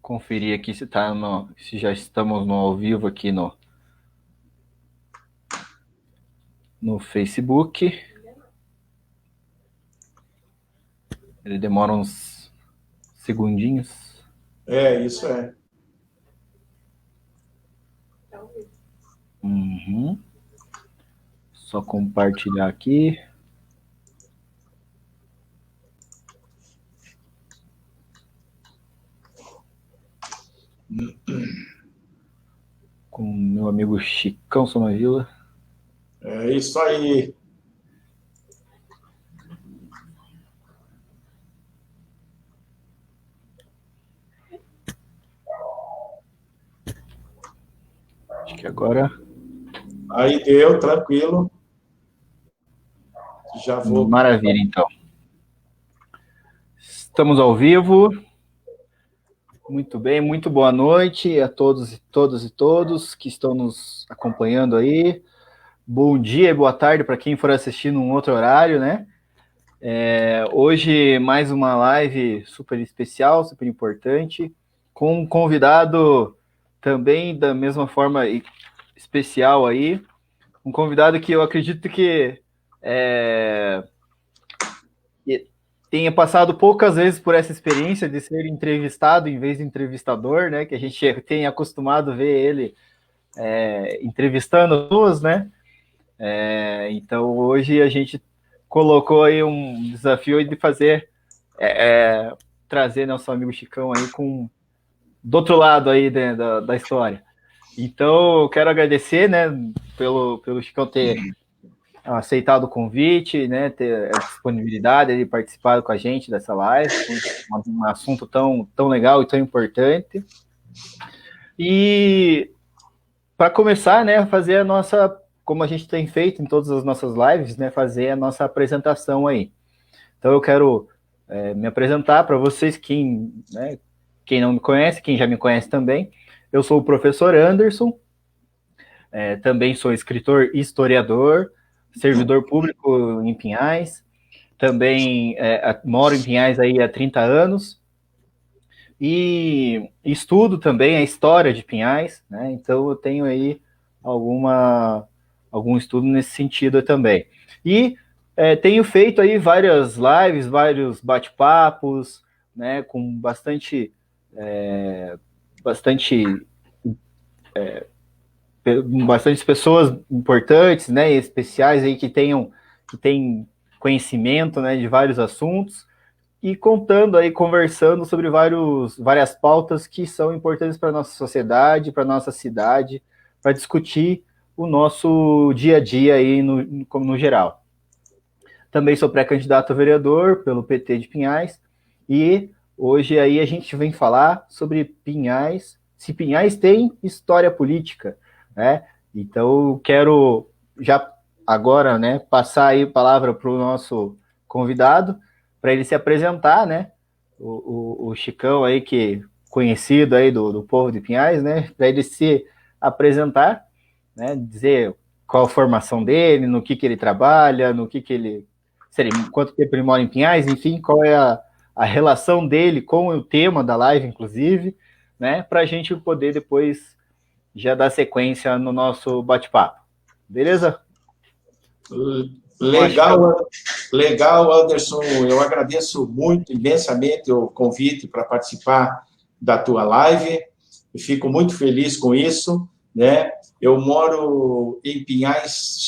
conferir aqui se já estamos no ao vivo aqui no Facebook. Ele demora uns segundinhos. Isso é. Uhum. Só compartilhar aqui. Com meu amigo Chicão Somavila. É isso aí. Acho que agora... Aí deu, tranquilo. Já vou... Maravilha, então. Estamos ao vivo. Muito bem, muito boa noite a todos e todos que estão nos acompanhando aí. Bom dia e boa tarde para quem for assistir num outro horário, né? Hoje, mais uma live super especial, super importante, com um convidado também da mesma forma especial aí. Um convidado que eu acredito que tenha passado poucas vezes por essa experiência de ser entrevistado em vez de entrevistador, né? Que a gente tem acostumado a ver ele entrevistando pessoas, né? Então hoje a gente colocou aí um desafio de fazer trazer nosso amigo Chicão aí do outro lado aí da história. Então eu quero agradecer, né, pelo Chicão ter aceitado o convite, né, ter a disponibilidade de participar com a gente dessa live, um assunto tão legal e tão importante. E para começar, né, fazer a nossa, como a gente tem feito em todas as nossas lives, né, fazer a nossa apresentação aí. Então eu quero me apresentar para vocês, quem não me conhece, quem já me conhece também. Eu sou o professor Anderson, também sou escritor e historiador, servidor público em Pinhais, também moro em Pinhais aí há 30 anos, e estudo também a história de Pinhais, né? Então eu tenho aí algum estudo nesse sentido também. E tenho feito aí várias lives, vários bate-papos, né, com bastante pessoas importantes, né, especiais aí que têm conhecimento, né, de vários assuntos, e conversando sobre várias pautas que são importantes para a nossa sociedade, para a nossa cidade, para discutir o nosso dia a dia aí no geral. Também sou pré-candidato a vereador pelo PT de Pinhais, e hoje aí a gente vem falar sobre Pinhais, se Pinhais tem história política, né? Então eu quero já agora, né, passar aí a palavra para o nosso convidado, para ele se apresentar, né? O Chicão aí, que conhecido aí do povo de Pinhais, né? Para ele se apresentar, né? Dizer qual a formação dele, no que ele trabalha, quanto tempo ele mora em Pinhais, enfim, qual é a relação dele com o tema da live, inclusive, né? Para a gente poder depois já dar sequência no nosso bate-papo. Beleza? Legal, Anderson. Eu agradeço muito, imensamente, o convite para participar da tua live. Eu fico muito feliz com isso, né? Eu moro em Pinhais,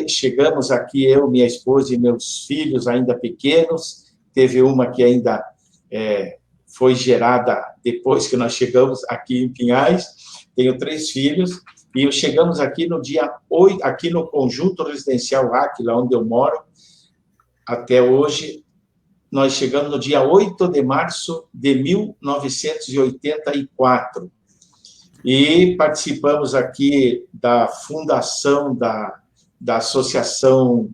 chegamos aqui, eu, minha esposa e meus filhos ainda pequenos. Teve uma que ainda foi gerada depois que nós chegamos aqui em Pinhais. Tenho 3 filhos. E chegamos aqui no dia 8, aqui no Conjunto Residencial Áquila, onde eu moro, até hoje. Nós chegamos no dia 8 de março de 1984. E participamos aqui da fundação da Associação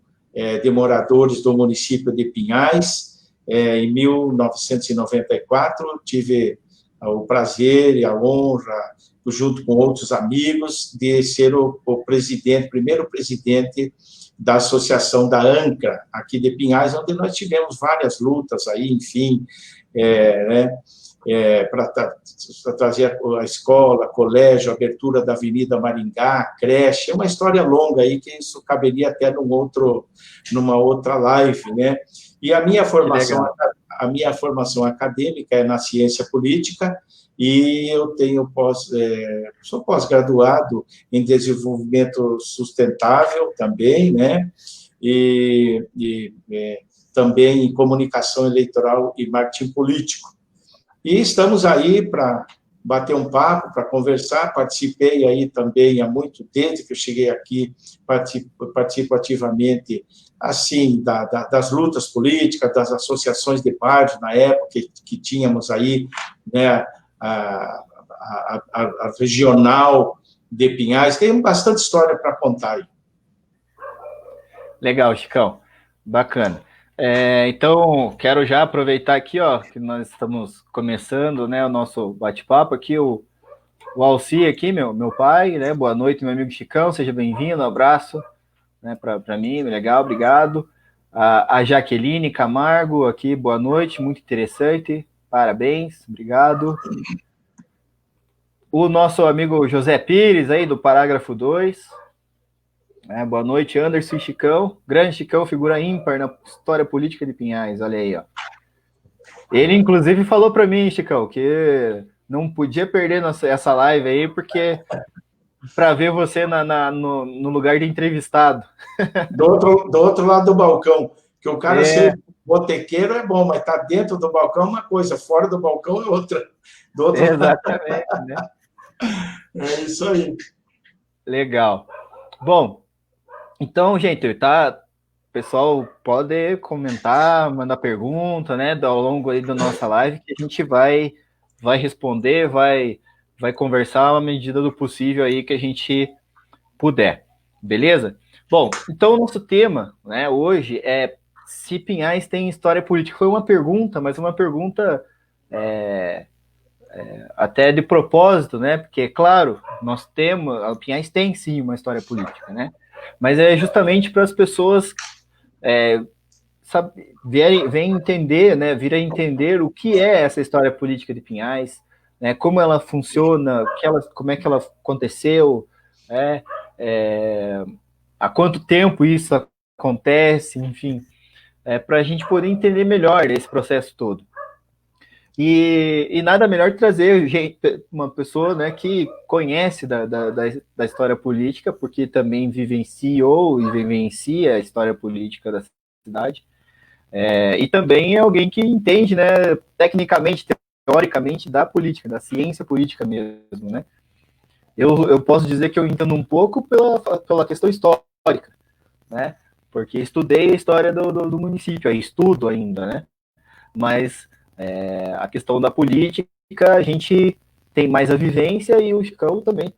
de Moradores do município de Pinhais. Em 1994, tive o prazer e a honra, junto com outros amigos, de ser o primeiro presidente da Associação da ANCRA, aqui de Pinhais, onde nós tivemos várias lutas aí, enfim, né? para trazer a escola, colégio, abertura da Avenida Maringá, creche, é uma história longa aí, que isso caberia até numa outra live, né? E a minha formação acadêmica é na ciência política, e eu sou pós-graduado em desenvolvimento sustentável também, né? Também em comunicação eleitoral e marketing político. E estamos aí para bater um papo, para conversar. Participei aí também desde que eu cheguei aqui, participo ativamente, assim, das lutas políticas, das associações de bairros, na época que tínhamos aí, né, a regional de Pinhais. Tem bastante história para contar aí. Legal, Chicão. Bacana. Então, quero já aproveitar aqui, ó, que nós estamos começando, né, o nosso bate-papo aqui, o Alci aqui, meu pai, né, boa noite, meu amigo Chicão, seja bem-vindo, um abraço, né, para mim, legal, obrigado. A Jaqueline Camargo aqui, boa noite, muito interessante, parabéns, obrigado. O nosso amigo José Pires aí, do parágrafo 2, boa noite, Anderson e Chicão. Grande Chicão, figura ímpar na história política de Pinhais, olha aí, ó. Ele, inclusive, falou para mim, Chicão, que não podia perder essa live aí, porque para ver você no lugar de entrevistado. Do outro lado do balcão, que o cara ser botequeiro é bom, mas tá dentro do balcão é uma coisa, fora do balcão é outra. Do outro Exatamente, lado. né? É isso aí. Legal. Bom, então, gente, o pessoal pode comentar, mandar pergunta, né, ao longo aí da nossa live, que a gente vai responder, vai conversar à medida do possível aí que a gente puder, beleza? Bom, então o nosso tema, né, hoje é se Pinhais tem história política. Foi uma pergunta, mas uma pergunta até de propósito, né? Porque, claro, a Pinhais tem sim uma história política, né? Mas é justamente para as pessoas virem entender, né? Virem entender o que é essa história política de Pinhais, né? Como ela funciona, como é que ela aconteceu, né? Há quanto tempo isso acontece, enfim, para a gente poder entender melhor esse processo todo. E nada melhor que trazer uma pessoa, né, que conhece da história política, porque também vivenciou e vivencia a história política da cidade, e também é alguém que entende, né, tecnicamente, teoricamente, da política, da ciência política mesmo, né. Eu posso dizer que eu entendo um pouco pela questão histórica, né, porque estudei a história do município, estudo ainda, né, mas a questão da política, a gente tem mais a vivência e o Chicão também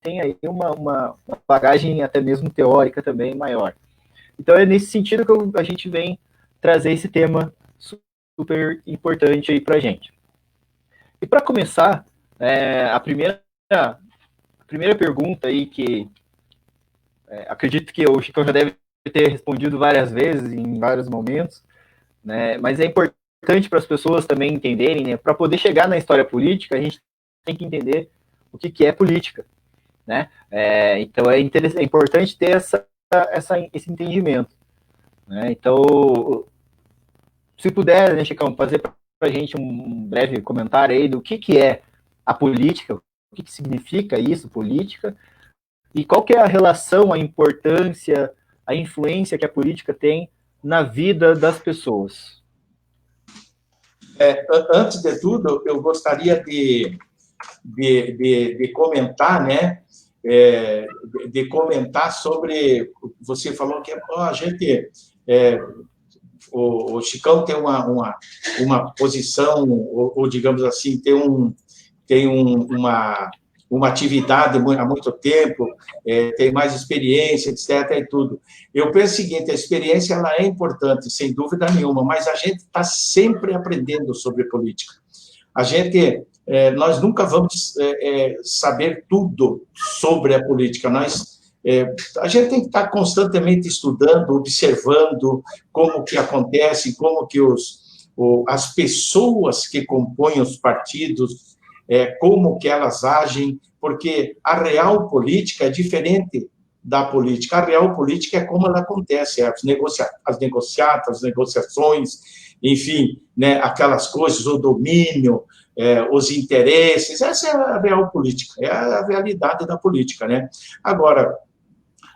tem aí uma bagagem até mesmo teórica também maior. Então é nesse sentido que a gente vem trazer esse tema super importante aí para a gente. E para começar, a primeira pergunta aí que acredito que o Chicão já deve ter respondido várias vezes, em vários momentos, né, mas é importante para as pessoas também entenderem, né? Para poder chegar na história política, a gente tem que entender o que é política, né? Então é importante ter esse entendimento, né? Então, se puder, né, Chicão, fazer para a gente um breve comentário aí do que é a política, o que significa isso, política, e qual que é a relação, a importância, a influência que a política tem na vida das pessoas. Antes de tudo, eu gostaria de comentar, né? De comentar sobre. Você falou que a gente. O Chicão tem uma posição, ou digamos assim, tem uma atividade há muito tempo, tem mais experiência, etc. e tudo. Eu penso o seguinte, a experiência ela é importante, sem dúvida nenhuma, mas a gente está sempre aprendendo sobre política. Nós nunca vamos saber tudo sobre a política, a gente tem que estar constantemente estudando, observando como que acontece, como que os as pessoas que compõem os partidos, como que elas agem, porque a real política é diferente da política. A real política é como ela acontece, as negociatas, as negociações, enfim, né, aquelas coisas, o domínio, os interesses, essa é a real política, é a realidade da política, né? Agora,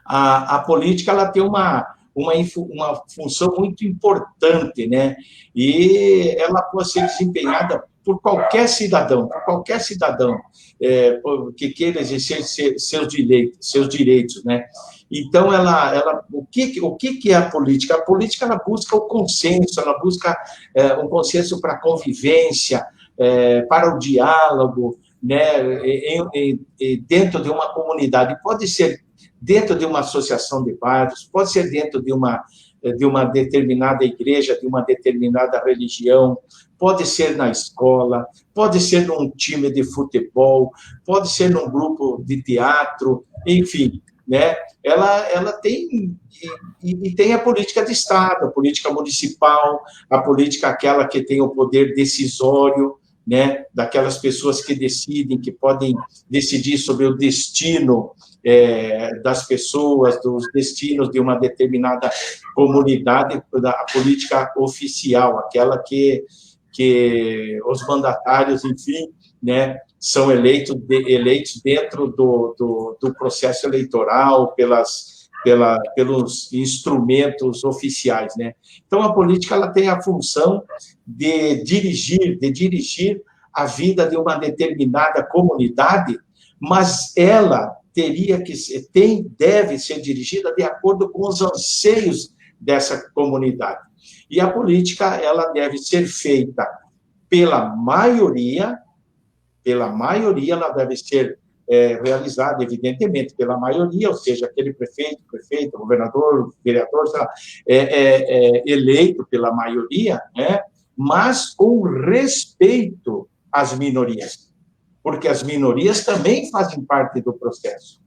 a política ela tem uma função muito importante, né? E ela pode ser desempenhada por qualquer cidadão que queira exercer seus direitos, né? Então, o que é a política? A política ela busca o consenso, ela busca um consenso para a convivência, para o diálogo, né? Dentro de uma comunidade. Pode ser dentro de uma associação de bairros, pode ser dentro de uma determinada igreja, de uma determinada religião, pode ser na escola, pode ser num time de futebol, pode ser num grupo de teatro, enfim, né? Ela tem e tem a política de Estado, a política municipal, a política aquela que tem o poder decisório, né? Daquelas pessoas que decidem, que podem decidir sobre o destino das pessoas, dos destinos de uma determinada comunidade, a política oficial, aquela que os mandatários, enfim, né, são eleitos dentro do processo eleitoral, pelos instrumentos oficiais, né? Então, a política ela tem a função de dirigir a vida de uma determinada comunidade, mas ela deve ser dirigida de acordo com os anseios dessa comunidade. E a política ela deve ser feita pela maioria ela deve ser realizada, evidentemente, pela maioria, ou seja, aquele prefeito, governador, vereador, sei lá, eleito pela maioria, né? Mas com respeito às minorias, porque as minorias também fazem parte do processo,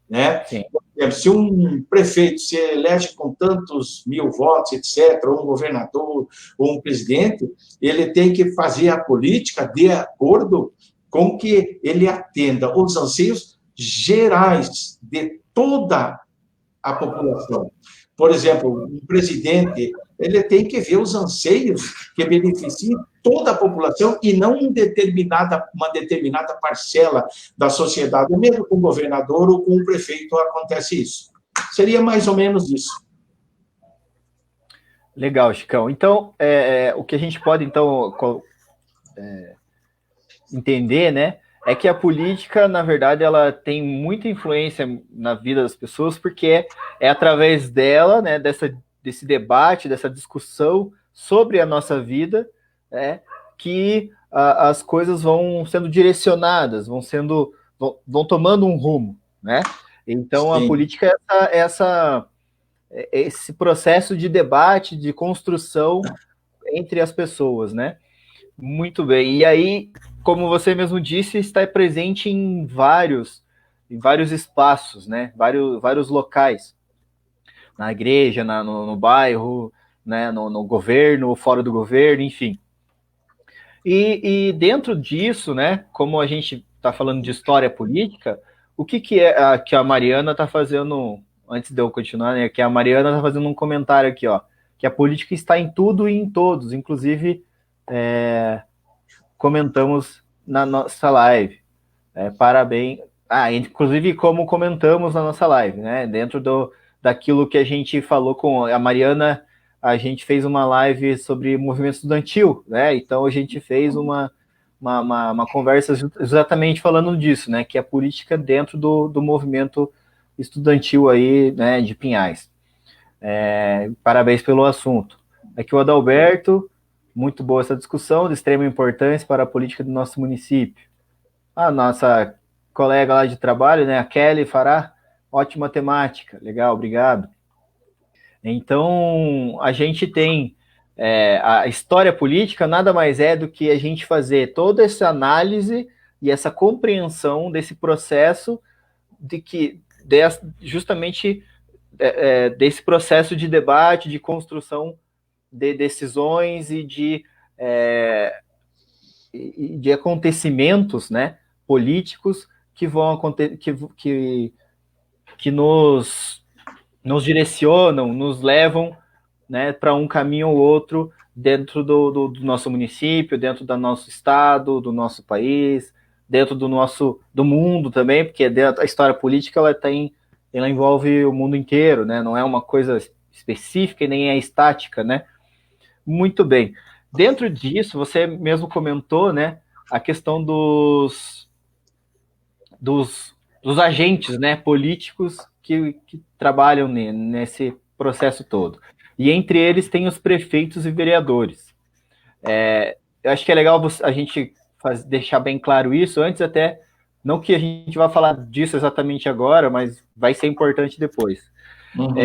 né? Sim. Se um prefeito se elege com tantos mil votos, etc., ou um governador, ou um presidente, ele tem que fazer a política de acordo com que ele atenda os anseios gerais de toda a população. Por exemplo, um presidente, ele tem que ver os anseios que beneficiem toda a população e não uma determinada parcela da sociedade. Mesmo com o governador ou com o prefeito acontece isso. Seria mais ou menos isso. Legal, Chicão. Então, o que a gente pode, então, entender, né, é que a política, na verdade, ela tem muita influência na vida das pessoas, porque é através dela, né, desse debate, dessa discussão sobre a nossa vida, né, que as coisas vão sendo direcionadas, vão tomando um rumo, né? Então, a política é esse processo de debate, de construção entre as pessoas, né? Muito bem. E aí, como você mesmo disse, está presente em vários espaços, né? Vários locais. Na igreja, no bairro, né? No governo, fora do governo, enfim. E dentro disso, né? Como a gente está falando de história política, o que é que a Mariana está fazendo, antes de eu continuar, né? Que a Mariana está fazendo um comentário aqui, ó. Que a política está em tudo e em todos, inclusive comentamos na nossa live. Parabéns. Inclusive, como comentamos na nossa live, né? Dentro daquilo que a gente falou com a Mariana, a gente fez uma live sobre movimento estudantil, né? Então a gente fez uma conversa exatamente falando disso, né? Que é a política dentro do movimento estudantil aí, né? De Pinhais. Parabéns pelo assunto. Aqui o Adalberto. Muito boa essa discussão, de extrema importância para a política do nosso município. A nossa colega lá de trabalho, né, a Kelly Fará, ótima temática, legal, obrigado. Então, a gente tem a história política nada mais é do que a gente fazer toda essa análise e essa compreensão desse processo justamente desse processo de debate, de construção de decisões e de de acontecimentos, né, políticos que vão que nos direcionam, nos levam, né, para um caminho ou outro dentro do nosso município, dentro do nosso estado, do nosso país, dentro do mundo também, porque a história política ela envolve o mundo inteiro, né? Não é uma coisa específica e nem é estática, né? Muito bem. Dentro disso, você mesmo comentou, né, a questão dos agentes, né, políticos que trabalham nesse processo todo. E entre eles tem os prefeitos e vereadores. Eu acho que é legal a gente deixar bem claro isso antes, até não que a gente vá falar disso exatamente agora, mas vai ser importante depois. Uhum.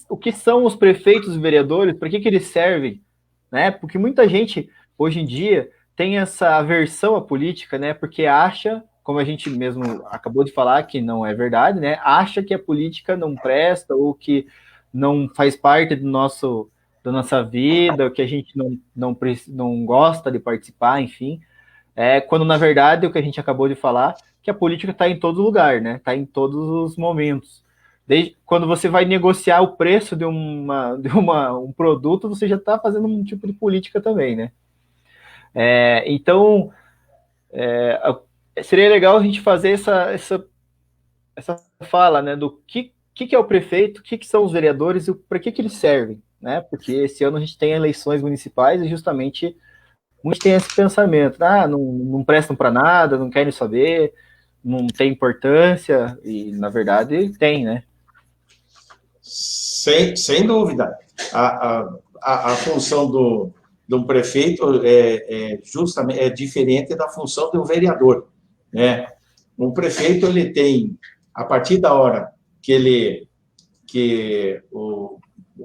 O que são os prefeitos e vereadores? Para que eles servem? Né? Porque muita gente, hoje em dia, tem essa aversão à política, né? Porque acha, como a gente mesmo acabou de falar, que não é verdade, né? Acha que a política não presta ou que não faz parte da nossa vida, que a gente não gosta de participar, enfim. Quando, na verdade, o que a gente acabou de falar, que a política está em todo lugar, né? Está em todos os momentos. Desde quando você vai negociar o preço de um produto, você já está fazendo um tipo de política também, né? Então, seria legal a gente fazer essa fala, né, do que é o prefeito, o que são os vereadores e para que eles servem, né? Porque esse ano a gente tem eleições municipais e justamente muitos têm esse pensamento, não prestam para nada, não querem saber, não tem importância, e na verdade tem, né? Sem dúvida. A função de um prefeito justamente diferente da função de um vereador, né? Um prefeito, ele tem, a partir da hora que o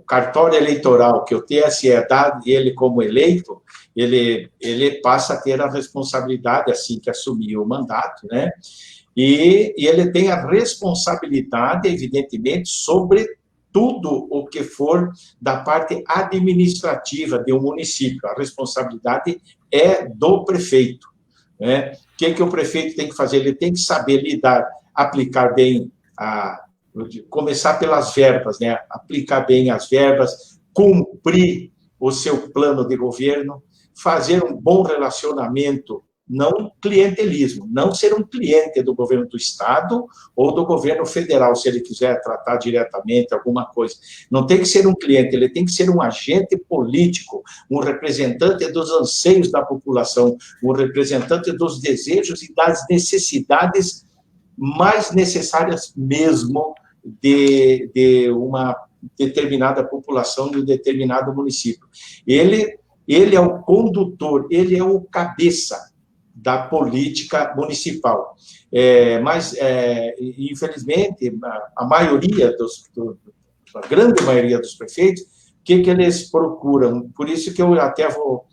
cartório eleitoral, que o TSE dá ele como eleito, ele passa a ter a responsabilidade, assim que assumir o mandato, né? E ele tem a responsabilidade, evidentemente, sobre tudo o que for da parte administrativa de um município. A responsabilidade é do prefeito, né? O que o prefeito tem que fazer? Ele tem que saber lidar, aplicar bem, começar pelas verbas, né? Aplicar bem as verbas, cumprir o seu plano de governo, fazer um bom relacionamento, não clientelismo, não ser um cliente do governo do Estado ou do governo federal, se ele quiser tratar diretamente alguma coisa. Não tem que ser um cliente, ele tem que ser um agente político, um representante dos anseios da população, um representante dos desejos e das necessidades mais necessárias mesmo de uma determinada população de um determinado município. Ele é o condutor, ele é o cabeça da política municipal. Mas, infelizmente, a maioria a grande maioria dos prefeitos, o que eles procuram? Por isso que eu até vou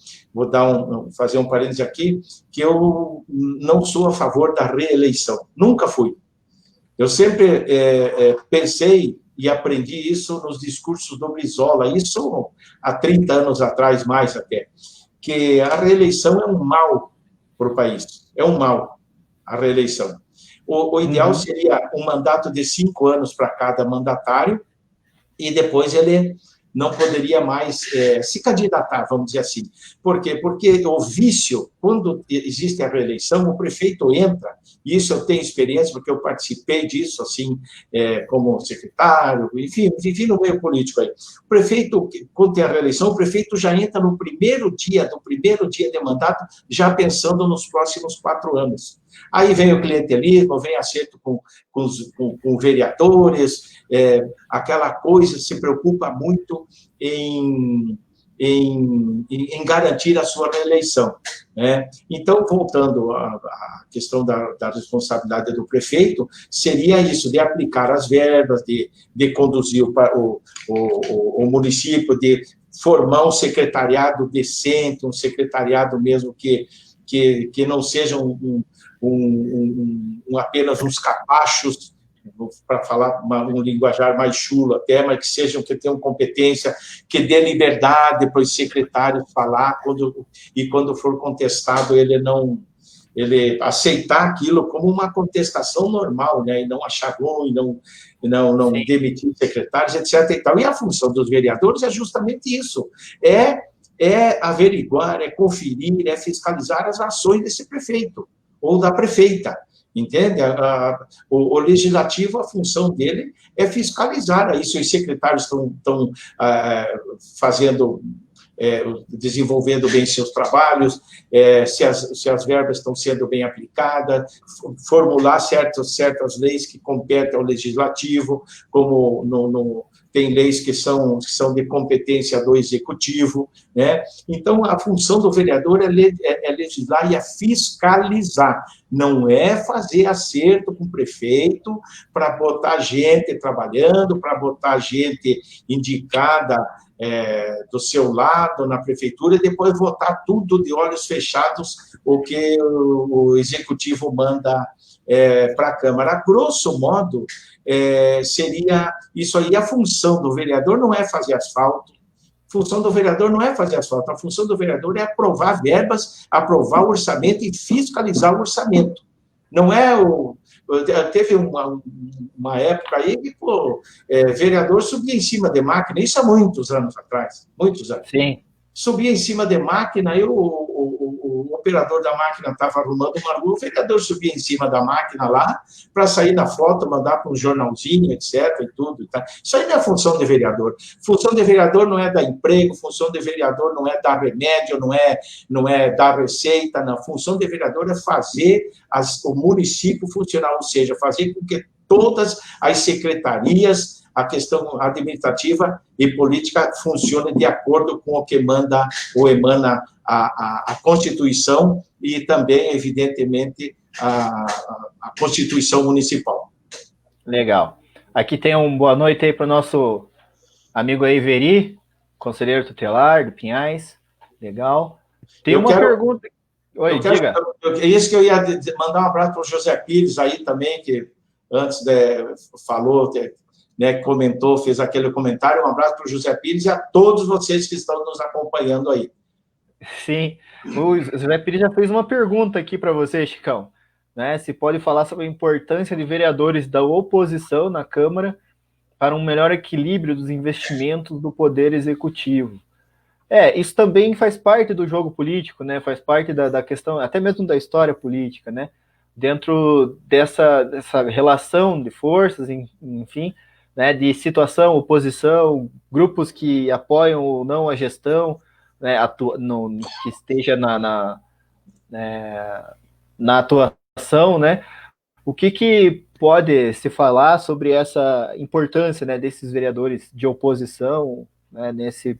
fazer um parênteses aqui, que eu não sou a favor da reeleição. Nunca fui. Eu sempre pensei e aprendi isso nos discursos do Brizola, isso há 30 anos atrás, mais até, que a reeleição é um mal para o país. É um mal, a reeleição. O ideal seria um mandato de 5 anos para cada mandatário e depois ele não poderia mais se candidatar, vamos dizer assim. Por quê? Porque o vício, quando existe a reeleição, o prefeito entra, e isso eu tenho experiência, porque eu participei disso, assim, como secretário, enfim, vivi no meio político aí. O prefeito, quando tem a reeleição, o prefeito já entra no primeiro dia de mandato, já pensando nos próximos 4 anos. Aí vem o clientelismo, vem acerto com vereadores, aquela coisa, se preocupa muito em garantir a sua reeleição, né? Então, voltando à questão da responsabilidade do prefeito, seria isso, de aplicar as verbas, de conduzir o município, de formar um secretariado decente, um secretariado mesmo que não seja apenas uns capachos para falar um linguajar mais chulo até, mas que sejam, que tenham competência, que dê liberdade para os secretários falar, quando for contestado, ele aceitar aquilo como uma contestação normal, né, e não achar ruim, não demitir secretários, etc. E tal. E a função dos vereadores é justamente isso, é averiguar, é conferir, é fiscalizar as ações desse prefeito ou da prefeita, entende? O legislativo, a função dele é fiscalizar aí se os secretários estão fazendo, desenvolvendo bem seus trabalhos, se as verbas estão sendo bem aplicadas, formular certas leis que competem ao legislativo, como tem leis que são de competência do executivo, né? Então, a função do vereador é legislar e é fiscalizar, não é fazer acerto com o prefeito para botar gente trabalhando, para botar gente indicada do seu lado na prefeitura e depois votar tudo de olhos fechados o que o executivo manda para a Câmara. A grosso modo, seria isso aí. A função do vereador não é fazer asfalto, a função do vereador não é fazer asfalto, a função do vereador é aprovar verbas, aprovar o orçamento e fiscalizar o orçamento. Não é teve uma época aí que, vereador subia em cima de máquina, isso há muitos anos atrás, muitos anos. Sim. Subia em cima de máquina, aí o operador da máquina estava arrumando uma rua, o vereador subia em cima da máquina lá, para sair na foto, mandar para um jornalzinho, etc. e tudo. Tá? Isso aí não é função de vereador. Função de vereador não é dar emprego, função de vereador não é dar remédio, não é dar receita, não. Função de vereador é fazer o município funcionar, ou seja, fazer com que todas as secretarias, a questão administrativa e política funcione de acordo com o que manda ou emana a Constituição e também, evidentemente, a Constituição Municipal. Legal. Aqui tem boa noite aí para o nosso amigo aí, Veri, conselheiro tutelar do Pinhais. Legal. Tem pergunta. Oi, diga. É isso que eu ia mandar um abraço para o José Pires aí também, que antes falou, né, comentou, fez aquele comentário. Um abraço para o José Pires e a todos vocês que estão nos acompanhando aí. Sim, o José Pires já fez uma pergunta aqui para você, Chicão, né? Se pode falar sobre a importância de vereadores da oposição na Câmara para um melhor equilíbrio dos investimentos do Poder Executivo. Isso também faz parte do jogo político, né? Faz parte da questão, até mesmo da história política, né? Dentro dessa relação de forças, enfim, né? De situação, oposição, grupos que apoiam ou não a gestão, né, que esteja na atuação, né? O que pode se falar sobre essa importância, né, desses vereadores de oposição, né, nesse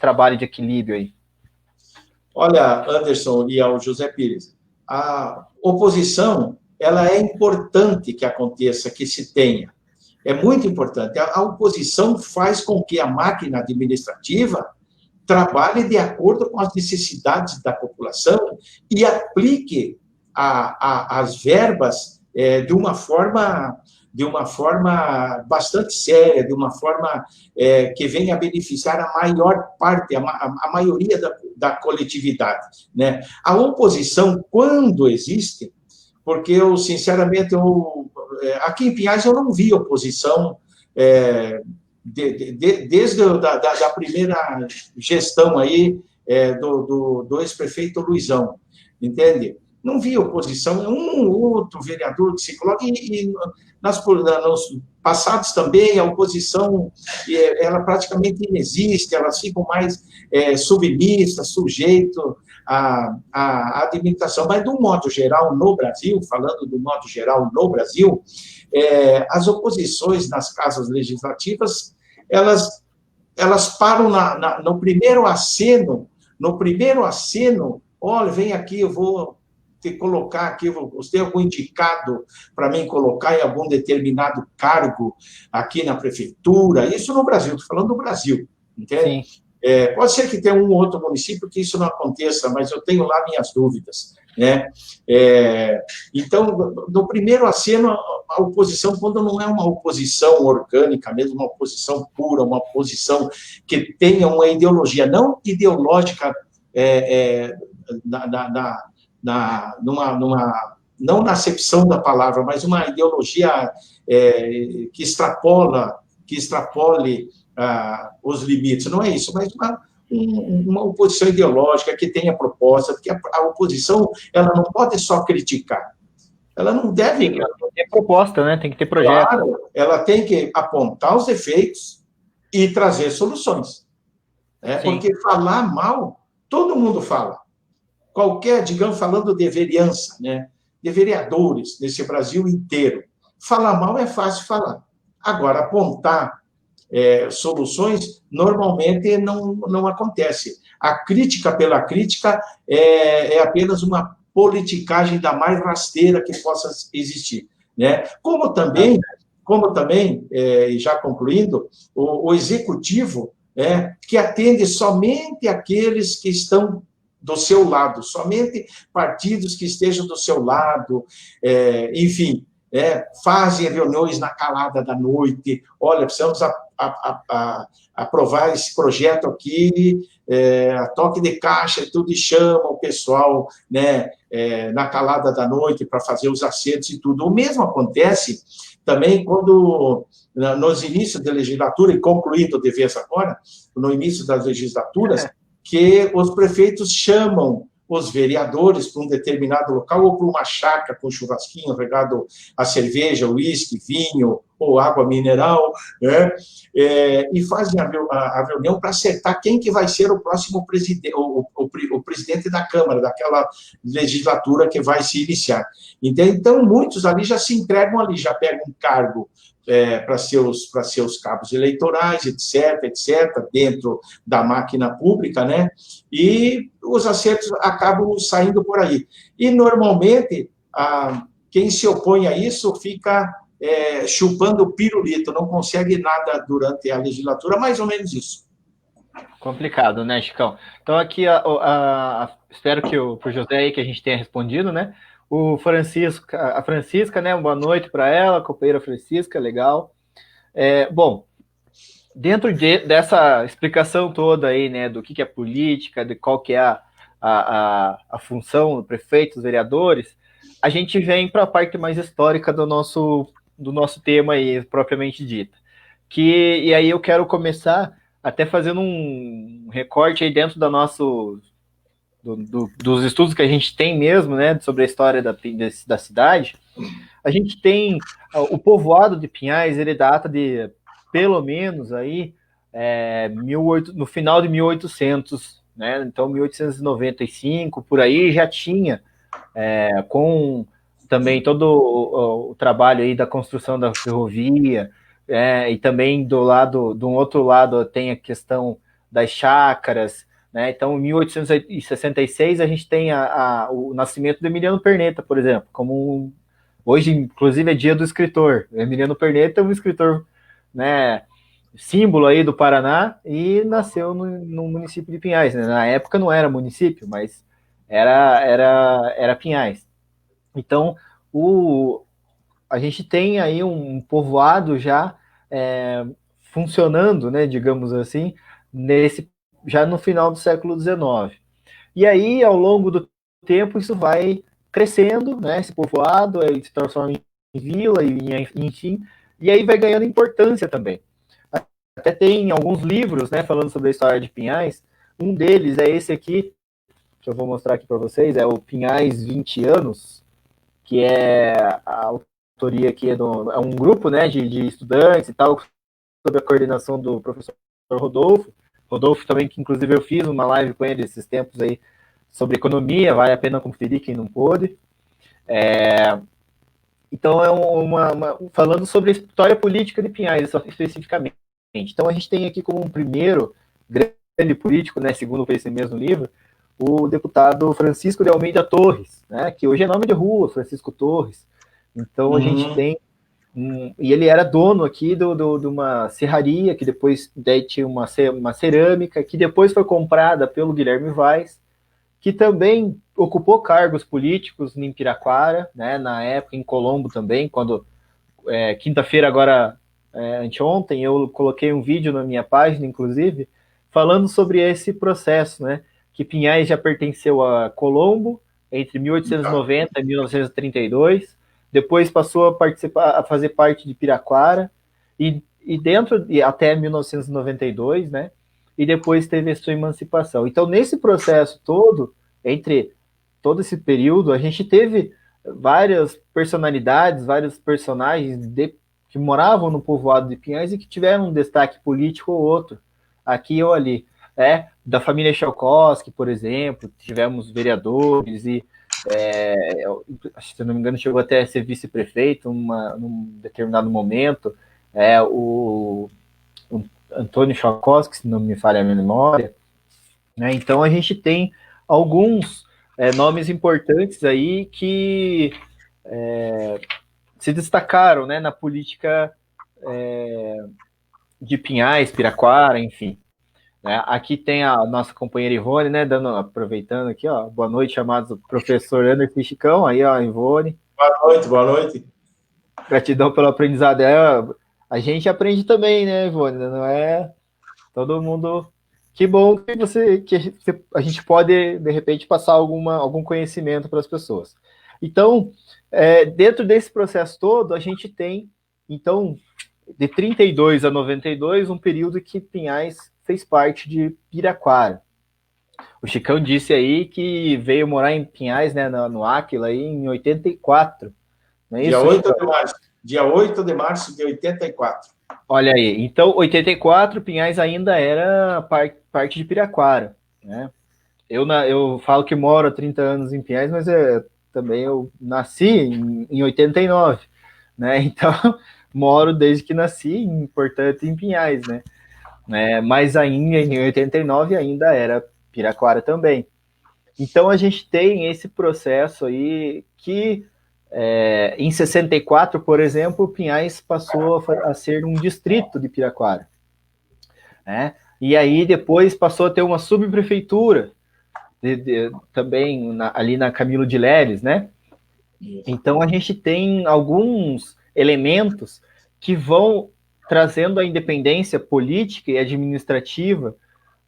trabalho de equilíbrio aí? Olha, Anderson e ao José Pires, a oposição, ela é importante que aconteça, que se tenha. É muito importante. A oposição faz com que a máquina administrativa trabalhe de acordo com as necessidades da população e aplique as verbas de uma forma bastante séria, de uma forma que venha a beneficiar a maior parte, a maioria da coletividade, né? A oposição, quando existe, porque eu, sinceramente, aqui em Pinhais eu não vi oposição desde a primeira gestão aí do ex-prefeito Luizão, entende? Não vi oposição, um ou outro vereador que se coloca, e nos passados também a oposição, ela praticamente inexiste, elas ficam mais submissas, sujeito à administração, mas do modo geral no Brasil, falando do modo geral no Brasil, as oposições nas casas legislativas, elas param no primeiro aceno, olha, vem aqui, eu vou te colocar aqui, você tem algum indicado para mim colocar em algum determinado cargo aqui na prefeitura? Isso no Brasil, estou falando do Brasil, entende? Sim. Pode ser que tenha um ou outro município que isso não aconteça, mas eu tenho lá minhas dúvidas, né? Então, no primeiro aceno, a oposição, quando não é uma oposição orgânica mesmo, uma oposição pura, uma oposição que tenha uma ideologia, não ideológica, não na acepção da palavra, mas uma ideologia que extrapole os limites. Não é isso, mas uma oposição ideológica que tenha proposta, porque a oposição ela não pode só criticar. Ela não deve... Tem que ter proposta, né? Tem que ter projeto. Claro, ela tem que apontar os defeitos e trazer soluções. Porque falar mal, todo mundo fala. Qualquer, digamos, falando de vereança, né? De vereadores nesse Brasil inteiro. Falar mal é fácil falar. Agora, apontar soluções, normalmente não acontece. A crítica pela crítica é apenas uma politicagem da mais rasteira que possa existir. Né? Como também, já concluindo, o executivo que atende somente aqueles que estão do seu lado, somente partidos que estejam do seu lado, enfim, fazem reuniões na calada da noite, olha, precisamos aprovar esse projeto aqui, a toque de caixa e tudo, e chama o pessoal, né, na calada da noite para fazer os acertos e tudo. O mesmo acontece também quando, nos inícios da legislatura, e concluindo de vez agora, no início das legislaturas, que os prefeitos chamam os vereadores para um determinado local ou para uma chácara com churrasquinho regado a cerveja, uísque, vinho ou água mineral, né? E fazem a reunião para acertar quem que vai ser o próximo presidente, o presidente da Câmara, daquela legislatura que vai se iniciar. Então, muitos ali já se entregam ali, já pegam um cargo para seus cabos eleitorais, etc., dentro da máquina pública, né? E os acertos acabam saindo por aí. E, normalmente, quem se opõe a isso fica chupando o pirulito, não consegue nada durante a legislatura, mais ou menos isso. Complicado, né, Chicão? Então, aqui, espero que pro José aí que a gente tenha respondido, né? A Francisca, né? Boa noite para ela, companheira Francisca, legal. Bom, dentro dessa explicação toda aí, né, do que é política, de qual que é a função do prefeito, dos vereadores, a gente vem para a parte mais histórica do nosso tema aí, propriamente dita. E aí eu quero começar até fazendo um recorte aí dentro dos estudos que a gente tem mesmo, né, sobre a história da cidade. A gente tem o povoado de Pinhais, ele data de pelo menos aí no final de 1800, né? Então 1895 por aí já tinha com também todo o trabalho aí da construção da ferrovia, e também de um outro lado tem a questão das chácaras, né? Então, em 1866, a gente tem o nascimento do Emiliano Perneta, por exemplo, hoje, inclusive, é dia do escritor. O Emiliano Perneta é um escritor, né, símbolo aí do Paraná, e nasceu no município de Pinhais, né? Na época não era município, mas era Pinhais. Então, a gente tem aí um povoado já funcionando, né, digamos assim, já no final do século XIX. E aí, ao longo do tempo, isso vai crescendo, né, esse povoado se transforma em vila, enfim, e aí vai ganhando importância também. Até tem alguns livros, né, falando sobre a história de Pinhais. Um deles é esse aqui, que eu vou mostrar aqui para vocês, é o Pinhais 20 anos, que é a autoria aqui, é um grupo, né, de estudantes e tal, sob a coordenação do professor Rodolfo. Rodolfo também, que inclusive eu fiz uma live com ele esses tempos aí, sobre economia, vale a pena conferir quem não pôde. Então, falando sobre a história política de Pinhais, especificamente. Então, a gente tem aqui como um primeiro grande político, né, segundo esse mesmo livro, o deputado Francisco de Almeida Torres, né, que hoje é nome de rua, Francisco Torres. Então, a gente tem e ele era dono aqui de uma serraria, que depois tinha uma cerâmica, que depois foi comprada pelo Guilherme Vaz, que também ocupou cargos políticos em Piraquara, né, na época, em Colombo também, quando quinta-feira agora, anteontem, eu coloquei um vídeo na minha página, inclusive, falando sobre esse processo, né? Que Pinhais já pertenceu a Colombo entre 1890 e 1932, depois passou a participar, a fazer parte de Piraquara e dentro de até 1992, né? E depois teve a sua emancipação. Então, nesse processo todo, entre todo esse período, a gente teve várias personalidades, vários personagens que moravam no povoado de Pinhais e que tiveram um destaque político ou outro, aqui ou ali. Da família Chalkowski, por exemplo, tivemos vereadores e, se não me engano, chegou até a ser vice-prefeito num determinado momento, o Antônio Chalkowski, se não me falha a memória, né? Então a gente tem alguns nomes importantes aí que se destacaram, né, na política de Pinhais, Piraquara, enfim. Né? Aqui tem a nossa companheira Ivone, né, aproveitando aqui, ó, boa noite, amados professor Anderson Chicão, aí, ó, Ivone. Boa noite, boa noite. Gratidão pelo aprendizado. A gente aprende também, né, Ivone? Não é todo mundo. Que bom que a gente pode, de repente, passar algum conhecimento para as pessoas. Então, dentro desse processo todo, a gente tem, então, de 32 a 92, um período que Pinhais fez parte de Piraquara. O Chicão disse aí que veio morar em Pinhais, né, no Áquila, aí, em 84. Não é dia isso, 8 Chicão? de março. Dia 8 de março de 84. Olha aí, então 84, Pinhais ainda era parte de Piraquara, né? Eu falo que moro há 30 anos em Pinhais, mas também eu nasci em 89, né? Então, moro desde que nasci, portanto, em Pinhais, né? Mas ainda em 89 ainda era Piraquara também. Então, a gente tem esse processo aí que em 64, por exemplo, Pinhais passou a ser um distrito de Piraquara, né? E aí depois passou a ter uma subprefeitura também ali na Camilo de Leles, né? Então a gente tem alguns elementos que vão trazendo a independência política e administrativa,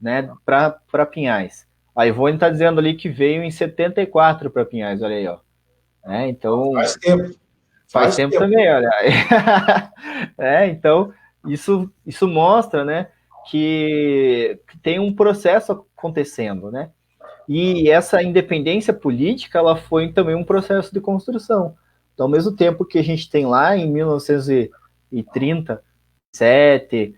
né, para Pinhais. A Ivone está dizendo ali que veio em 74 para Pinhais, olha aí, ó. Então Faz tempo. faz tempo também, olha. Então isso mostra, né, que tem um processo acontecendo, né? E essa independência política, ela foi também um processo de construção. Então, ao mesmo tempo que a gente tem lá em 1937,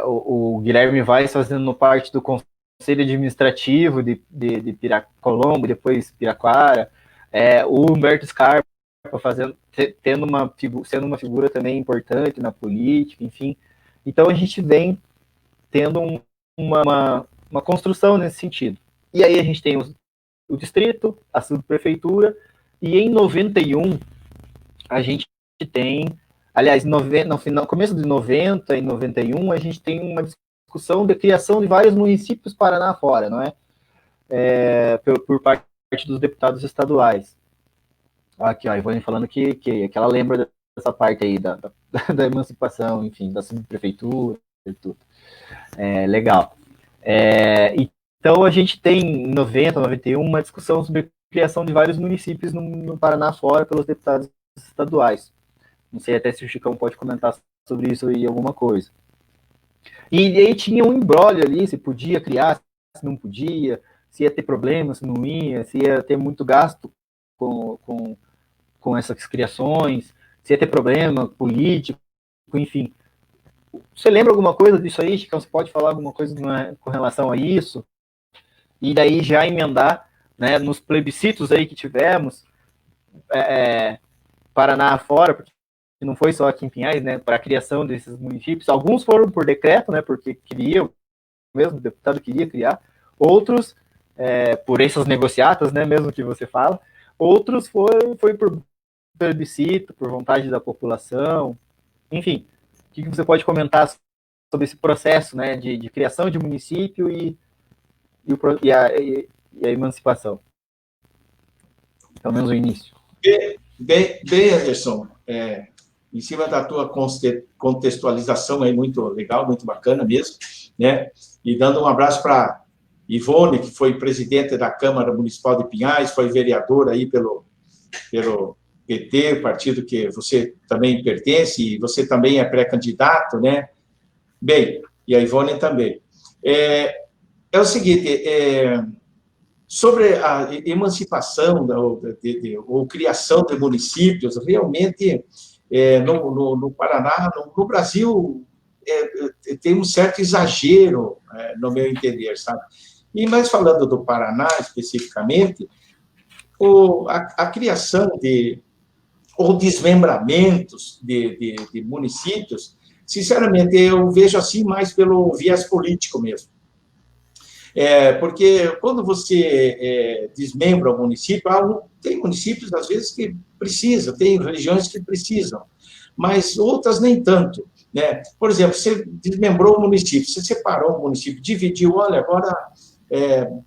o Guilherme Vaz fazendo parte do Conselho Administrativo de Colombo, depois Piraquara, o Humberto Scarpa sendo uma figura também importante na política, enfim. Então, a gente vem tendo uma construção nesse sentido. E aí a gente tem o distrito, a subprefeitura, e em 91 a gente tem, aliás, no começo de 90 e 91, a gente tem uma discussão de criação de vários municípios Paraná fora, não é? Por parte dos deputados estaduais. Aqui, ó, a Ivone falando que ela lembra dessa parte aí da emancipação, enfim, da subprefeitura e tudo. Legal. Então, a gente tem, em 90, 91, uma discussão sobre a criação de vários municípios no Paraná fora pelos deputados estaduais. Não sei até se o Chicão pode comentar sobre isso aí alguma coisa. E aí tinha um imbróglio ali, se podia criar, se não podia, se ia ter problema, se não ia, se ia ter muito gasto com essas criações, se ia ter problema político, enfim. Você lembra alguma coisa disso aí, Chicão? Você pode falar alguma coisa com relação a isso? E daí já emendar, né, nos plebiscitos aí que tivemos, Paraná fora, porque não foi só aqui em Pinhais, né, para a criação desses municípios. Alguns foram por decreto, né, porque queriam, mesmo o deputado queria criar. Outros, por essas negociatas, né, mesmo que você fala. Outros foi por plebiscito, por vontade da população. Enfim, o que você pode comentar sobre esse processo, né, de criação de município e a emancipação? Pelo menos o início. Bem, Anderson, em cima da tua contextualização aí, muito legal, muito bacana mesmo, né? E dando um abraço para Ivone, que foi presidente da Câmara Municipal de Pinhais, foi vereadora aí pelo PT, partido que você também pertence, e você também é pré-candidato, né? Bem, e a Ivone também. É o seguinte, sobre a emancipação ou criação de municípios, realmente, no Paraná, no Brasil, tem um certo exagero, no meu entender, sabe? Mas falando do Paraná, especificamente, a criação ou desmembramentos de municípios, sinceramente, eu vejo assim mais pelo viés político mesmo. Porque quando você desmembra o município, tem municípios, às vezes, que precisam, tem regiões que precisam, mas outras nem tanto, né? Por exemplo, você desmembrou o município, você separou o município, dividiu, olha, agora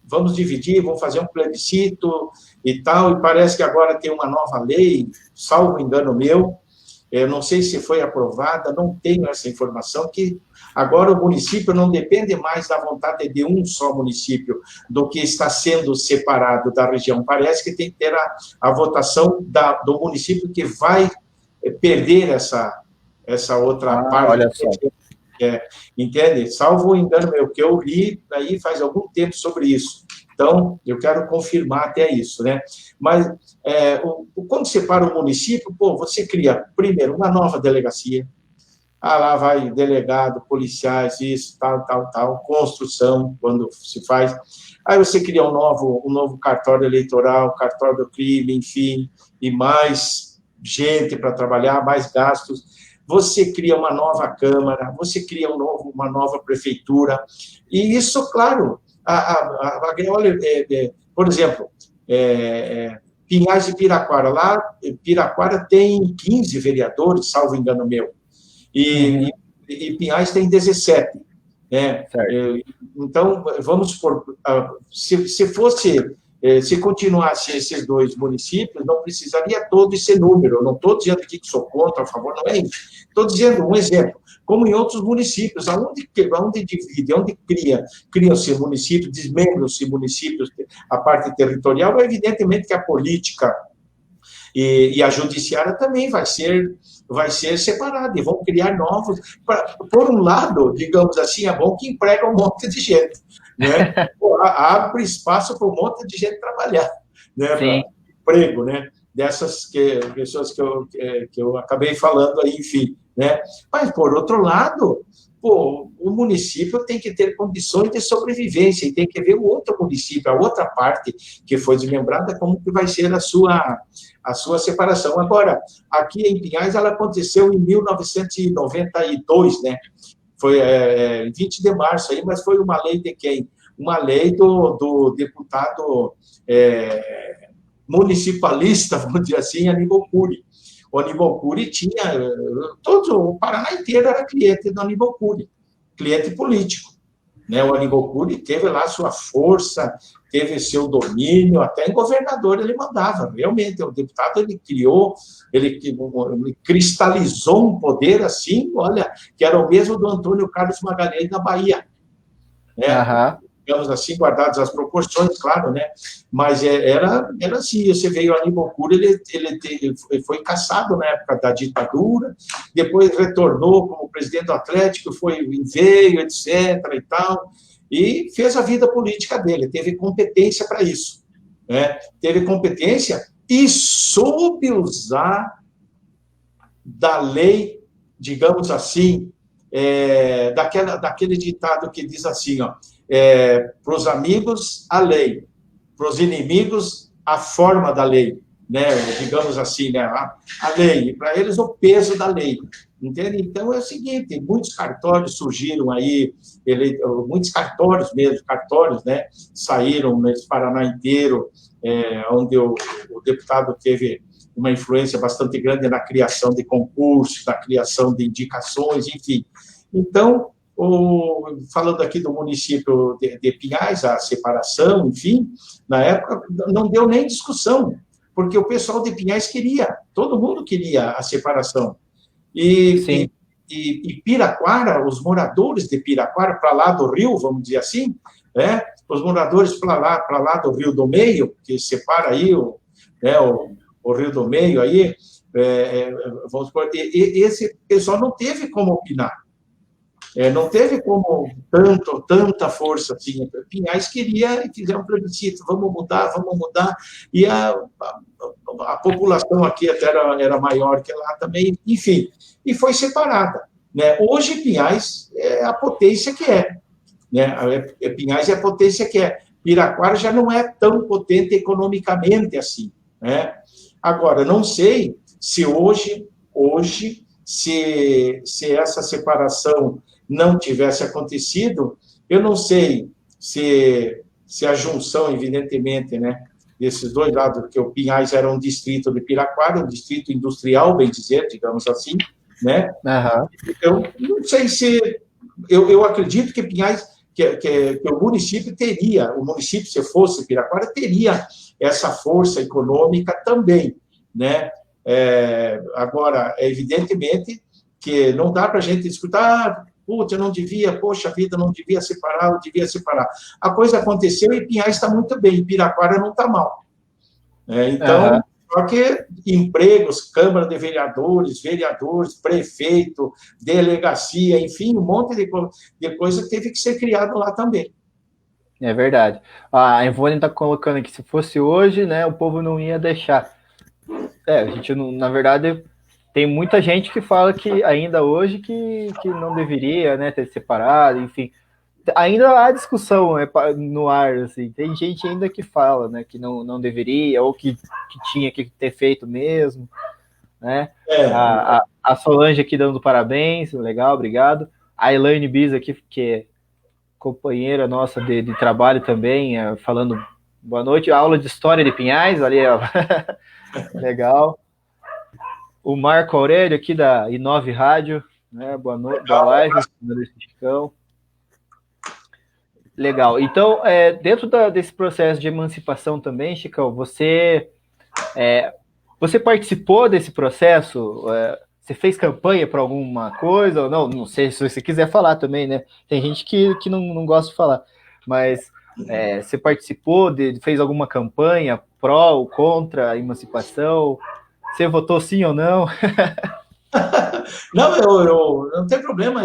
vamos dividir, vamos fazer um plebiscito e tal, e parece que agora tem uma nova lei, salvo engano meu, eu não sei se foi aprovada, não tenho essa informação, que agora o município não depende mais da vontade de um só município, do que está sendo separado da região. Parece que tem que ter a votação do município que vai perder essa outra parte. Olha só. Entende? Salvo engano meu, que eu li aí faz algum tempo sobre isso. Então, eu quero confirmar até isso, né? Mas, quando separa o município, você cria, primeiro, uma nova delegacia. Lá vai delegado, policiais, isso, tal, construção, quando se faz. Aí você cria um novo cartório eleitoral, cartório do crime, enfim, e mais gente para trabalhar, mais gastos. Você cria uma nova Câmara, você cria uma nova prefeitura. E isso, claro, olha, por exemplo, Pinhais e Piraquara. Lá, Piraquara tem 15 vereadores, salvo engano meu. E Pinhais tem 17. Né? Então, vamos supor, se continuasse esses dois municípios, não precisaria todo esse número. Não estou dizendo aqui que sou contra, a favor, não é isso. Estou dizendo um exemplo. Como em outros municípios, onde divide, onde criam-se municípios, desmembram-se municípios, a parte territorial, evidentemente que a política e a judiciária também vai ser separada, e vão criar novos. Por um lado, digamos assim, é bom que emprega um monte de gente, né? Abre espaço para um monte de gente trabalhar, né? Para emprego, né? Dessas pessoas que eu acabei falando aí, enfim, né? Mas, por outro lado, o município tem que ter condições de sobrevivência, e tem que ver o outro município, a outra parte que foi desmembrada, como que vai ser a sua separação. Agora, aqui em Pinhais, ela aconteceu em 1992, né? Foi 20 de março, aí, mas foi uma lei de quem? Uma lei do deputado municipalista, vamos dizer assim, Aníbal Cury. O Aníbal Cury tinha... o Paraná inteiro era cliente do Aníbal Cury, cliente político. Né? O Aníbal Cury teve lá sua força, teve seu domínio, até em governador ele mandava, realmente. O deputado, ele cristalizou um poder assim, olha, que era o mesmo do Antônio Carlos Magalhães da Bahia. Né? Digamos assim, guardadas as proporções, claro, né? Mas era assim, você veio o Aníbal Cury, ele foi cassado na época da ditadura, depois retornou como presidente do Atlético, veio, etc. e tal, e fez a vida política dele, teve competência para isso, né? Teve competência e soube usar da lei, digamos assim, daquele ditado que diz assim, ó, para os amigos, a lei, para os inimigos, a forma da lei, né? Digamos assim, né? A lei, para eles, o peso da lei, entende? Então, é o seguinte, muitos cartórios surgiram aí, muitos cartórios mesmo, né? Saíram nesse Paraná inteiro, onde o deputado teve uma influência bastante grande na criação de concursos, na criação de indicações, enfim. Então, falando aqui do município de Pinhais, a separação, enfim, na época não deu nem discussão, porque o pessoal de Pinhais queria, todo mundo queria a separação. Sim. E Piraquara, os moradores de Piraquara, para lá do rio, vamos dizer assim, né? Os moradores para lá do Rio do Meio, que separa aí o Rio do Meio, aí, vamos supor, esse pessoal não teve como opinar. Não teve como tanta força assim. Pinhais queria e fizeram um plebiscito, vamos mudar, e a população aqui até era maior que lá também, enfim, e foi separada. Né? Hoje, Pinhais é a potência que é. Né? Pinhais é a potência que é. Piraquara já não é tão potente economicamente assim. Né? Agora, não sei se hoje se essa separação não tivesse acontecido, eu não sei se a junção, evidentemente, né, desses dois lados, porque o Pinhais era um distrito de Piraquara, um distrito industrial, bem dizer, digamos assim, né? Uhum. Eu não sei se... Eu acredito que Pinhais, que o município, se fosse Piraquara, teria essa força econômica também, né? Agora, evidentemente que não dá para a gente discutir, putz, eu não devia, poxa vida, não devia separar, eu devia separar. A coisa aconteceu e Pinhais está muito bem, Piraquara não está mal. Então, só que empregos, Câmara de Vereadores, prefeito, delegacia, enfim, um monte de coisa teve que ser criado lá também. É verdade. A Ivone está colocando aqui, se fosse hoje, né, o povo não ia deixar. A gente não, na verdade, tem muita gente que fala que ainda hoje que não deveria, né, ter separado, enfim. Ainda há discussão, né, no ar, assim. Tem gente ainda que fala, né, que não deveria, ou que tinha que ter feito mesmo, né? A Solange aqui dando parabéns, legal, obrigado. A Elaine Bis aqui, que é companheira nossa de trabalho também, falando boa noite. A aula de História de Pinhais, ali, ó. Legal. O Marco Aurélio aqui da Inove Rádio, né? Boa noite, boa live, Chicão. Legal. Então, dentro desse processo de emancipação também, Chicão, você participou desse processo? Você fez campanha para alguma coisa ou não? Não sei se você quiser falar também, né? Tem gente que não gosta de falar, mas você participou, fez alguma campanha pró ou contra a emancipação? Você votou sim ou não? Não, eu não tem problema.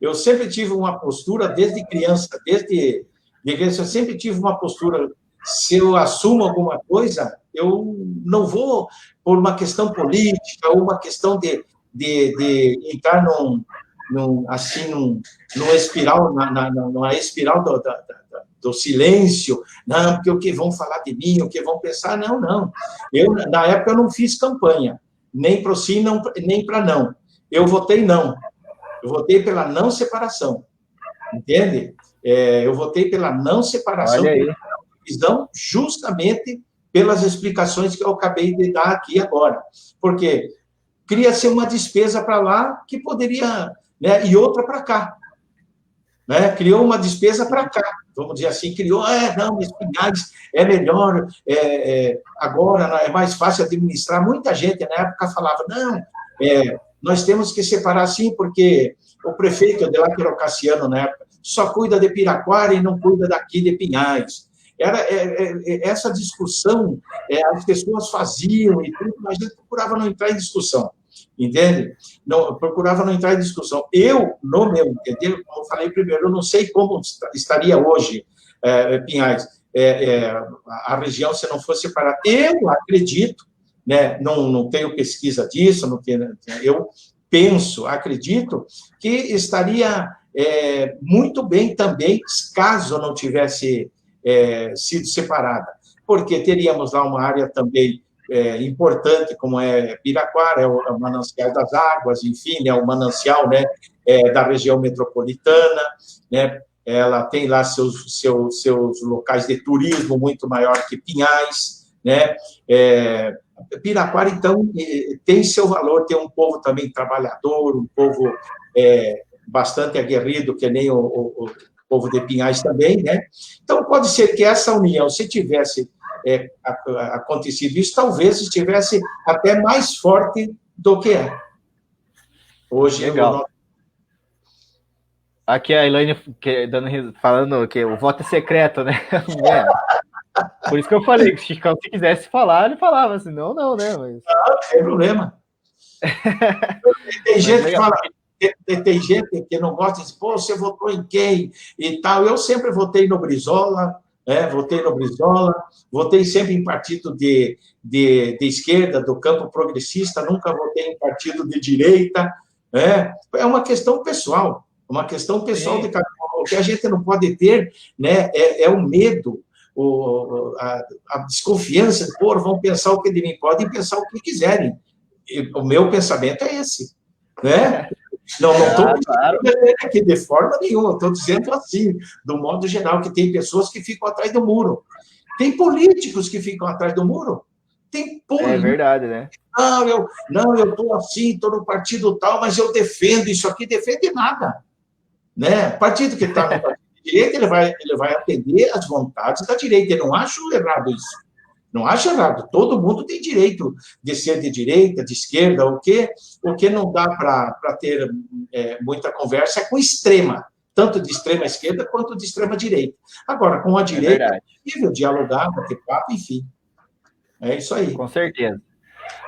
Eu sempre tive uma postura desde criança, desde criança, eu sempre tive uma postura. Se eu assumo alguma coisa, eu não vou por uma questão política ou uma questão de entrar numa espiral, numa espiral do silêncio, não, porque o que vão falar de mim, o que vão pensar, não. Na época, eu não fiz campanha, nem para o sim, nem para não. Eu votei não. Eu votei pela não separação. Entende? Eu votei pela não separação, pela divisão, justamente pelas explicações que eu acabei de dar aqui agora. Porque cria-se uma despesa para lá que poderia, né, e outra para cá. Né? Criou uma despesa para cá, vamos dizer assim, não, Pinhais é melhor, agora é mais fácil administrar. Muita gente na época falava, não, nós temos que separar sim, porque o prefeito Adelakir Cassiano, na época, só cuida de Piraquara e não cuida daqui de Pinhais. Era essa discussão, as pessoas faziam e tudo, mas a gente procurava não entrar em discussão. Entende? Não, procurava não entrar em discussão. No meu entender, como eu falei primeiro, eu não sei como estaria hoje, Pinhais, a região se não fosse separada. Eu acredito, né, não tenho pesquisa disso, eu acredito que estaria muito bem também, caso não tivesse sido separada, porque teríamos lá uma área também importante, como é Piraquara, é o manancial das águas, enfim, é o manancial, né, da região metropolitana, né, ela tem lá seus locais de turismo muito maior que Pinhais, né, Piraquara, então, tem seu valor, tem um povo também trabalhador, um povo bastante aguerrido, que nem o povo de Pinhais também, né, então pode ser que essa união, se tivesse acontecido isso, talvez estivesse até mais forte do que é. Hoje, Legal. Aqui a Elaine falando que o voto é secreto, né? Por isso que eu falei que o Chicão, se quisesse falar, ele falava, assim, não, né? Mas... Não tem problema. Tem gente que fala, tem gente que não gosta de dizer, pô, você votou em quem e tal. Eu sempre votei no Brizola, votei sempre em partido de esquerda, do campo progressista, nunca votei em partido de direita. É uma questão pessoal, de cada um. O que a gente não pode ter, né, é o medo, a desconfiança, pô, vão pensar o que de mim, podem pensar o que quiserem. O meu pensamento é esse, né? Não estou dizendo aqui de forma nenhuma, estou dizendo assim, do modo geral, que tem pessoas que ficam atrás do muro. Tem políticos que ficam atrás do muro. Tem políticos. É verdade, né? Eu estou assim, estou no partido tal, mas eu defendo isso aqui, defende nada. Né? Partido que está no partido de direita, ele vai atender às vontades da direita. Eu não acho errado isso. Não acho errado. Todo mundo tem direito de ser de direita, de esquerda. O que não dá para ter muita conversa é com extrema, tanto de extrema esquerda quanto de extrema direita. Agora, com a direita é possível dialogar, bater papo, enfim. É isso aí. Com certeza.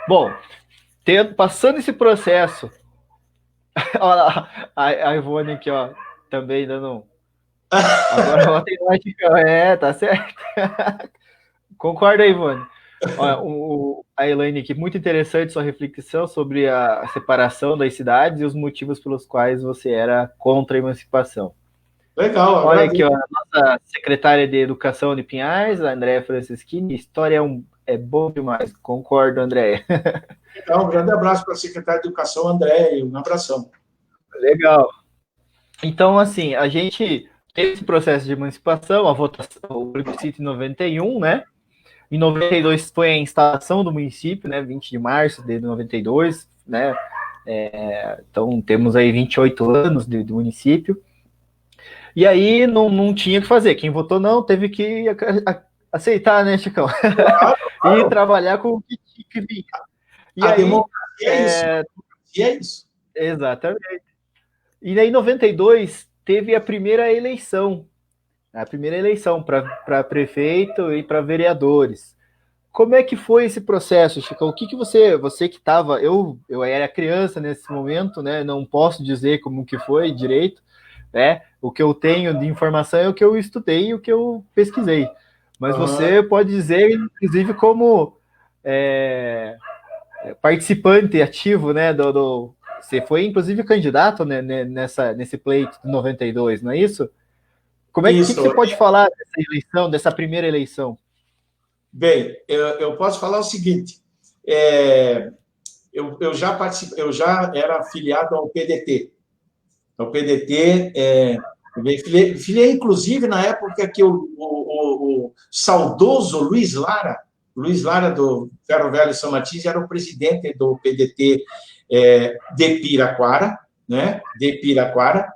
Bom, passando esse processo, olha lá, a Ivone aqui, ó, também dando Agora eu tenho mais que... tá certo. Concorda, Ivone? Olha, a Elaine aqui, muito interessante sua reflexão sobre a separação das cidades e os motivos pelos quais você era contra a emancipação. Legal. Olha aqui, ó, a nossa secretária de Educação de Pinhais, a Andréia Franceschini, história é bom demais. Concordo, Andréia. Então, um grande abraço para a secretária de Educação, Andréia, um abração. Legal. Então, assim, a gente teve esse processo de emancipação, a votação, o plebiscito em 91, né? Em 92 foi a instalação do município, né? 20 de março de 92, né? Então, temos aí 28 anos de município. E aí não tinha o que fazer. Quem votou não teve que aceitar, né, Chicão? Claro. E trabalhar com o que tinha que vir. E a democracia é isso. Exatamente. E aí, em 92, teve a primeira eleição para prefeito e para vereadores. Como é que foi esse processo, Chico? O que você que estava... Eu era criança nesse momento, né? Não posso dizer como que foi direito, né? O que eu tenho de informação é o que eu estudei e o que eu pesquisei. Mas você pode dizer, inclusive, como participante ativo, né? Você foi, inclusive, candidato, né, nesse pleito de 92, não é isso? Como é que você pode falar dessa eleição, dessa primeira eleição? Bem, eu posso falar o seguinte: eu já era afiliado ao PDT. Ao PDT, filiei, inclusive, na época que o saudoso Luiz Lara do Ferro Velho São Martins, era o presidente do PDT de Piraquara, né? De Piraquara.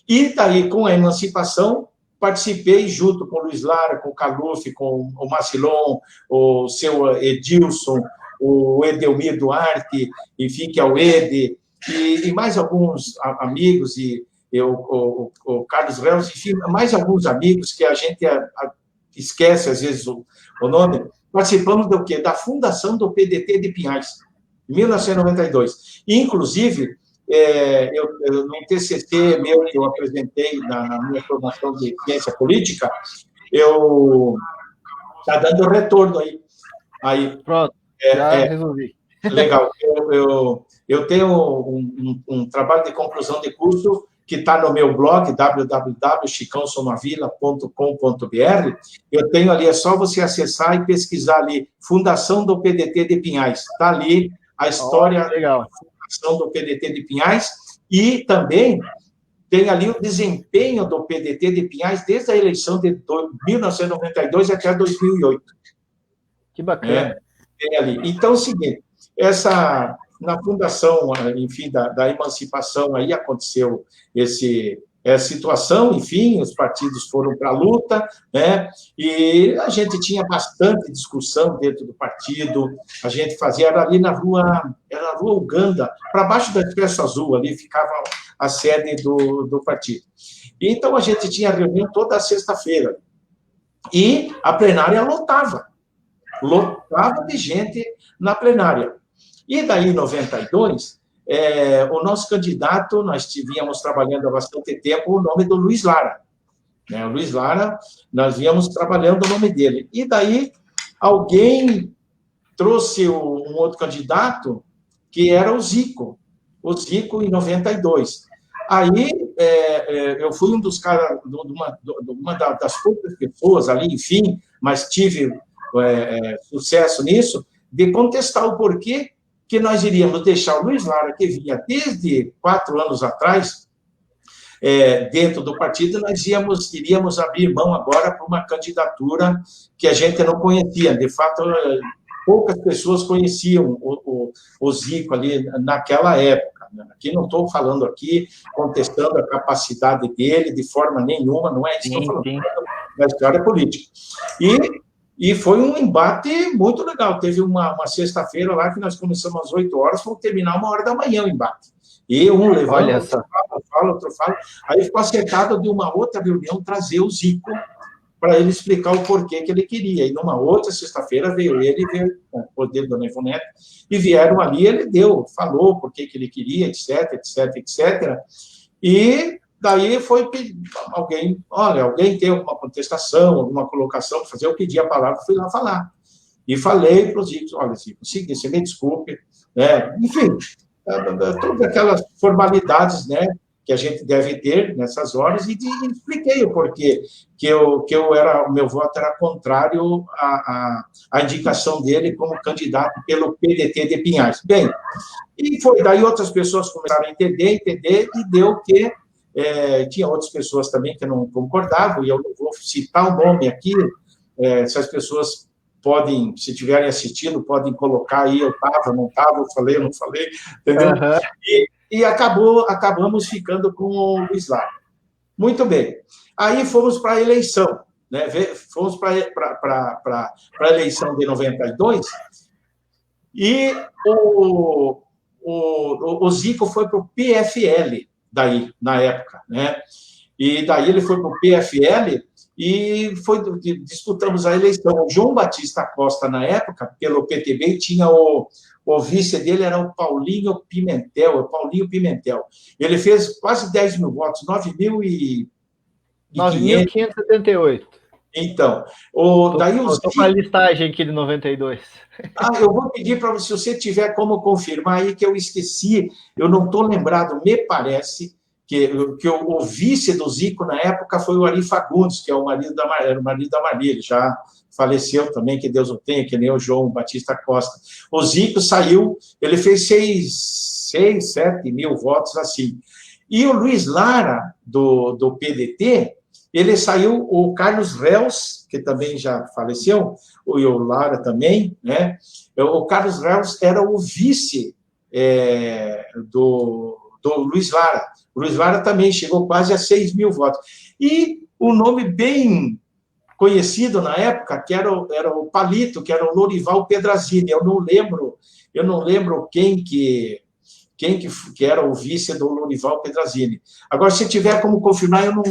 E daí, com a emancipação, participei junto com o Luiz Lara, com o Caluf, com o Macilon, o seu Edilson, o Edelmir Duarte, enfim, que é o Ede, e mais alguns amigos, e o Carlos Reus, enfim, mais alguns amigos que a gente esquece, às vezes, o nome. Participamos do quê? Da fundação do PDT de Pinhais, em 1992. E, inclusive, no TCC meu que eu apresentei na minha formação de ciência política, está dando retorno aí. Pronto, já resolvi. Legal. Eu tenho um trabalho de conclusão de curso que está no meu blog, www.chicãosomavila.com.br. Eu tenho ali, é só você acessar e pesquisar ali, Fundação do PDT de Pinhais. Está ali a história da fundação do PDT de Pinhais e também tem ali o desempenho do PDT de Pinhais desde a eleição de 1992 até 2008. Que bacana. Tem ali. Então, é o seguinte, na fundação, enfim, da emancipação, aí aconteceu situação, enfim, os partidos foram para a luta, né? E a gente tinha bastante discussão dentro do partido, a gente fazia, era ali era a rua Uganda, para baixo da Expresso Azul, ali ficava a sede do partido. E, então, a gente tinha reunião toda sexta-feira, e a plenária lotava de gente na plenária. E daí, em 92, o nosso candidato, nós vínhamos trabalhando há bastante tempo, o nome do Luiz Lara. O Luiz Lara, nós víamos trabalhando o nome dele. E daí, alguém trouxe um outro candidato, que era o Zico em 92. Aí, eu fui um dos caras, uma das poucas pessoas ali, enfim, mas tive sucesso nisso, de contestar o porquê que nós iríamos deixar o Luiz Lara, que vinha desde 4 anos atrás, dentro do partido, nós iríamos abrir mão agora para uma candidatura que a gente não conhecia. De fato, poucas pessoas conheciam o Zico ali naquela época. Aqui não estou falando aqui, contestando a capacidade dele de forma nenhuma, não é isso que estou falando, da história política. E foi um embate muito legal. Teve uma sexta-feira lá que nós começamos às 8 horas, vamos terminar 1 hora da manhã o embate. E um levanta, outro fala. Aí ficou acertado de uma outra reunião trazer o Zico para ele explicar o porquê que ele queria. E numa outra sexta-feira veio ele, veio com o poder do Dona Ivonete, e vieram ali, ele falou o porquê que ele queria, etc, etc, etc. E daí foi alguém tem alguma contestação, alguma colocação para fazer, eu pedi a palavra, fui lá falar. E falei para os Zico, olha, Zico, você me desculpe, enfim, todas aquelas formalidades, que a gente deve ter nessas horas, e expliquei o porquê que o meu voto era contrário à indicação dele como candidato pelo PDT de Pinhais. Bem, e foi daí outras pessoas começaram a entender, e deu que tinha outras pessoas também que não concordavam, e eu não vou citar o nome aqui, se as pessoas podem, se estiverem assistindo, podem colocar aí, eu estava, não estava, eu falei, não falei, entendeu? Uhum. E acabamos ficando com o Luiz Lara. Muito bem. Aí fomos para a eleição, fomos para a eleição de 92, e o Zico foi para o PFL, daí, na época, E daí ele foi para o PFL e disputamos a eleição. O João Batista Costa, na época, pelo PTB, tinha o vice dele era o Paulinho Pimentel. Ele fez quase 10 mil votos, 9.578. Então, daí os... Estou com a listagem aqui de 92. Eu vou pedir para você, se você tiver como confirmar aí, que eu esqueci, eu não estou lembrado, me parece que o vice do Zico na época foi o Ari Fagundes, que é o marido da Maria, ele já faleceu também, que Deus o tenha, que nem o João Batista Costa. O Zico saiu, ele fez 7 mil votos assim. E o Luiz Lara, do PDT, ele saiu, o Carlos Reus, que também já faleceu, e o Lara também, o Carlos Reus era o vice do Luiz Lara. O Luiz Lara também chegou quase a 6 mil votos. E o nome bem conhecido na época, que era o Palito, que era o Lorival Pedrazini. Eu não lembro quem que era o vice do Lorival Pedrazini. Agora, se tiver como confirmar, eu não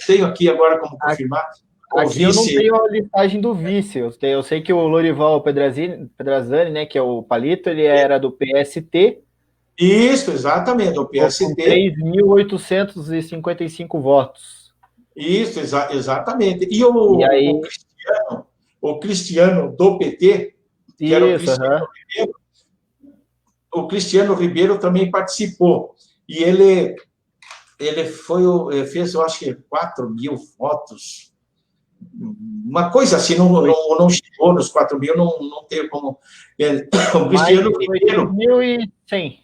tenho aqui agora como confirmar. Aqui eu não tenho a listagem do vice. Eu sei que o Lorival Pedrazani, que é o Palito, ele era do PST. Isso, exatamente, o PST. Com 3.855 votos. Isso, exatamente. E aí... o Cristiano do PT, que era o Cristiano Ribeiro, o Cristiano Ribeiro também participou. E ele fez, eu acho que 4 mil votos. Uma coisa assim, não chegou nos 4 mil, não tenho como... O Cristiano Ribeiro... 3.100.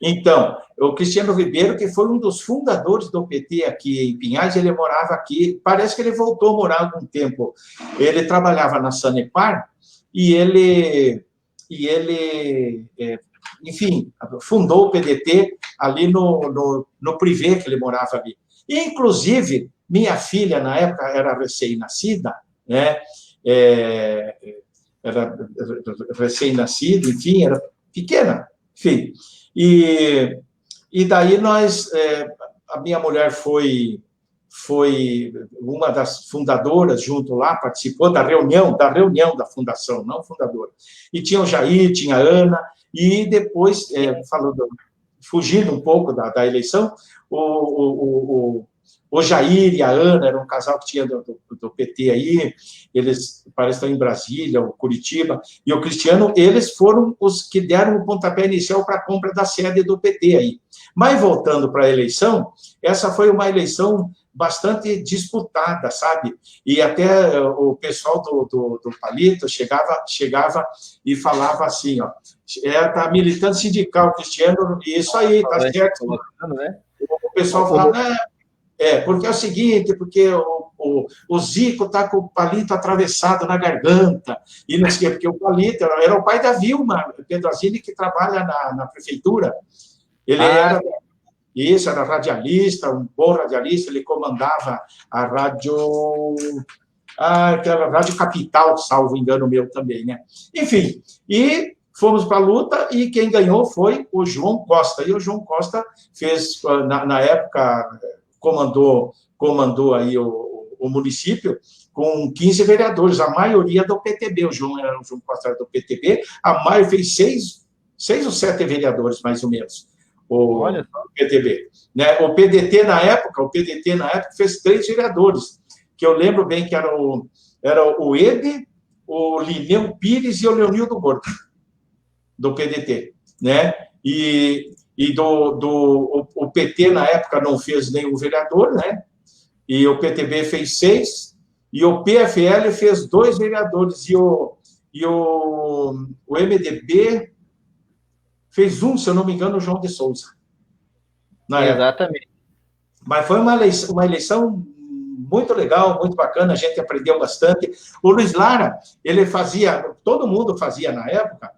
Então, o Cristiano Ribeiro, que foi um dos fundadores do PT aqui em Pinhais, ele morava aqui, parece que ele voltou a morar há algum tempo. Ele trabalhava na Sanepar e ele enfim, fundou o PDT ali no Privé, que ele morava ali. Inclusive, minha filha, na época, era recém-nascida, né? Era recém-nascida, enfim, era pequena, enfim. E daí a minha mulher foi uma das fundadoras junto lá, participou da reunião da fundação, não fundadora. E tinha o Jair, tinha a Ana, e depois, fugindo um pouco da eleição, o Jair e a Ana eram um casal que tinha do PT aí, eles parecem estar em Brasília, ou Curitiba, e o Cristiano, eles foram os que deram o pontapé inicial para a compra da sede do PT aí. Mas, voltando para a eleição, essa foi uma eleição bastante disputada, sabe? E até o pessoal do Palito chegava e falava assim, ó, tá militante sindical, Cristiano, e isso aí, tá certo. O pessoal falava, porque é o seguinte, porque o Zico está com o palito atravessado na garganta, e não sei o quê, porque o palito era o pai da Vilma Pedrazini, que trabalha na prefeitura. Ele era radialista, um bom radialista, ele comandava a aquela Rádio Capital, salvo engano meu também, né? Enfim, e fomos para a luta, e quem ganhou foi o João Costa, e o João Costa fez, na época, comandou aí o município com 15 vereadores, a maioria do PTB, o João Costa era do PTB, a maioria fez 6 ou 7 vereadores, mais ou menos, o PTB. Né? O PDT, na época, fez 3 vereadores, que eu lembro bem que era o Ede, o Lineu Pires e o Leonildo Gordo, do PDT, né? O PT, na época, não fez nenhum vereador, né? E o PTB fez 6, e o PFL fez 2 vereadores, e o MDB fez 1, se eu não me engano, o João de Souza. Exatamente. Mas foi uma eleição muito legal, muito bacana, a gente aprendeu bastante. O Luiz Lara, todo mundo fazia na época,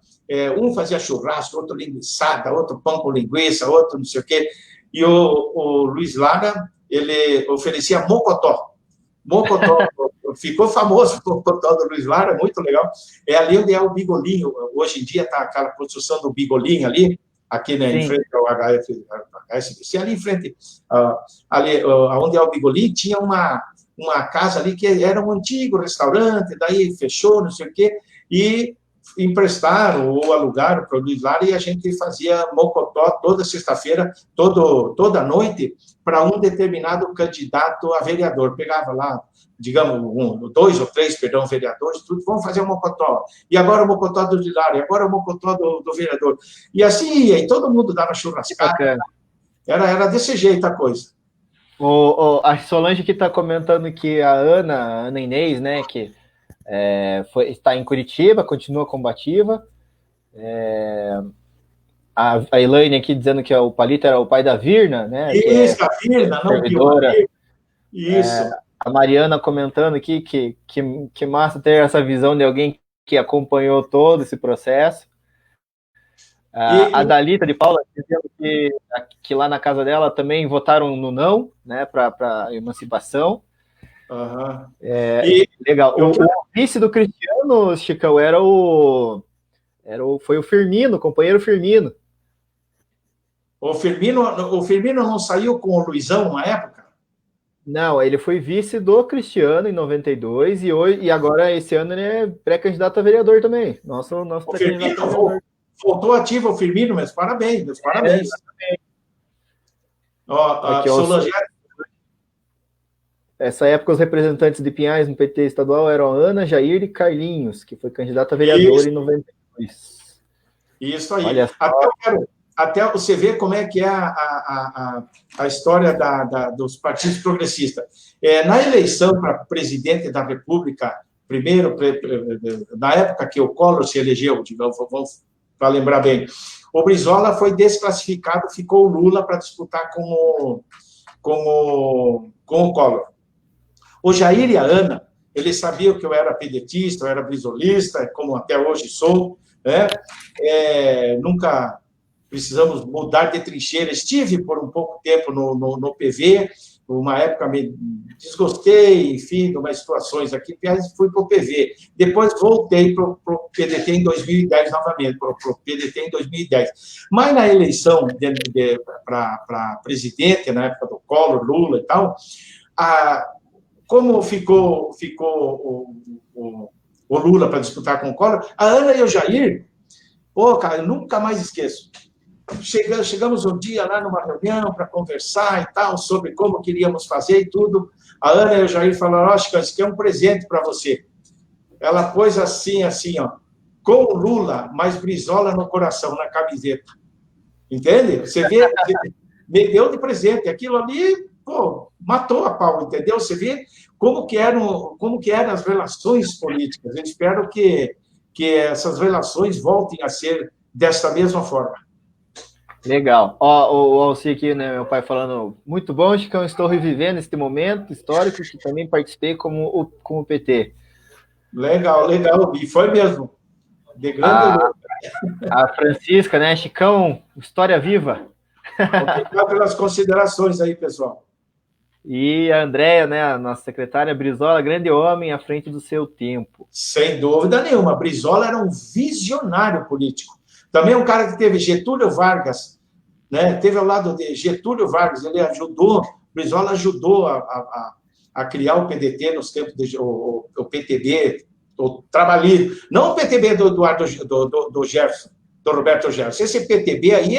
um fazia churrasco, outro linguiçada, outro pão com linguiça, outro não sei o quê, e o Luiz Lara, ele oferecia mocotó. Mocotó, ficou famoso o mocotó do Luiz Lara, muito legal. É ali onde é o Bigolinho, hoje em dia está aquela construção do Bigolinho ali, aqui, né, em frente ao HSBC, ali em frente, ali onde é o Bigolinho, tinha uma casa ali que era um antigo restaurante, daí fechou, não sei o quê, e emprestaram ou alugaram para o Luiz Lara, e a gente fazia mocotó toda sexta-feira, toda noite, para um determinado candidato a vereador. Pegava lá, digamos, 2 ou 3, vereadores, tudo, vamos fazer um mocotó. E agora o mocotó do Luiz Lara, e agora o mocotó do vereador. E assim, aí todo mundo dava churrascada. Era desse jeito a coisa. A Solange que está comentando que a Ana Inês, né, que está em Curitiba, continua combativa. A Elaine aqui dizendo que o Palito era o pai da Virna, né? Isso, a Virna, não servidora. Isso. A Mariana comentando aqui que massa ter essa visão de alguém que acompanhou todo esse processo. A Dalita de Paula dizendo que lá na casa dela também votaram no não, né, para emancipação. Uhum. Legal. O vice do Cristiano, Chicão, foi o Firmino, o companheiro Firmino. O Firmino não saiu com o Luizão na época? Não, ele foi vice do Cristiano em 92 e agora, esse ano, ele é pré-candidato a vereador também. Nosso pré-candidato a vereador. Voltou ativo o Firmino, meus parabéns, meus parabéns. Solange. Essa época, os representantes de Pinhais no PT estadual eram Ana, Jair e Carlinhos, que foi candidato a vereador em 92. Isso aí. Até você ver como é que é a história dos partidos progressistas. Na eleição para presidente da República, primeiro, na época que o Collor se elegeu, vamos para lembrar bem, o Brizola foi desclassificado, ficou o Lula para disputar com o Collor. O Jair e a Ana, eles sabiam que eu era pedetista, eu era brizolista, como até hoje sou, né? Nunca precisamos mudar de trincheira. Estive por um pouco tempo no PV, uma época me desgostei, enfim, de umas situações aqui, fui para o PV. Depois voltei para o PDT em 2010 novamente, para o PDT em 2010. Mas na eleição para presidente, na época do Collor, Lula e tal, como ficou o Lula para disputar com o Collor, a Ana e o Jair, cara, eu nunca mais esqueço. Chegamos um dia lá numa reunião para conversar e tal, sobre como queríamos fazer e tudo. A Ana e o Jair falaram, ó, Chico, isso aqui é um presente para você. Ela pôs assim, ó, com o Lula, mas Brizola no coração, na camiseta. Entende? Você vê, me deu de presente. Aquilo ali, pô, matou a pau, entendeu? Você vê como que eram as relações políticas. Eu espero que essas relações voltem a ser dessa mesma forma. Legal. Ó, o Alci aqui, né, meu pai falando, muito bom, Chicão, estou revivendo este momento histórico que também participei com o PT. Legal. E foi mesmo. De grande a Francisca, né, Chicão, história viva. Obrigado pelas considerações aí, pessoal. E a Andréia, né, a nossa secretária, Brizola, grande homem à frente do seu tempo. Sem dúvida nenhuma. Brizola era um visionário político. Também um cara que teve Getúlio Vargas, né? Teve ao lado de Getúlio Vargas, Brizola ajudou a criar o PDT nos tempos o PTB, o trabalhismo, não o PTB do Jefferson, do Roberto Jefferson. Esse PTB aí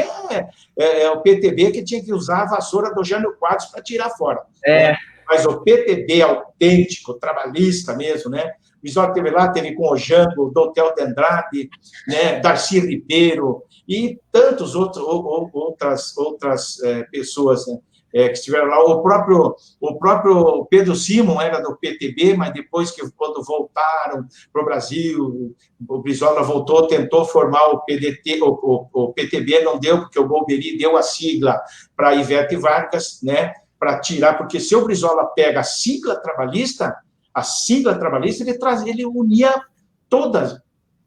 é o PTB que tinha que usar a vassoura do Jânio Quadros para tirar fora. Né? Mas o PTB autêntico, trabalhista mesmo, né? O Brizola teve com o Jango, do Hotel de Andrade, né? Darcy Ribeiro e tantas outras pessoas, né? Que estiveram lá. O próprio Pedro Simon era do PTB, mas depois quando voltaram para o Brasil, o Brizola voltou, tentou formar o PDT, o PTB não deu, porque o Golbery deu a sigla para Ivete Vargas, né? Para tirar, porque se o Brizola pega a sigla trabalhista, ele unia todas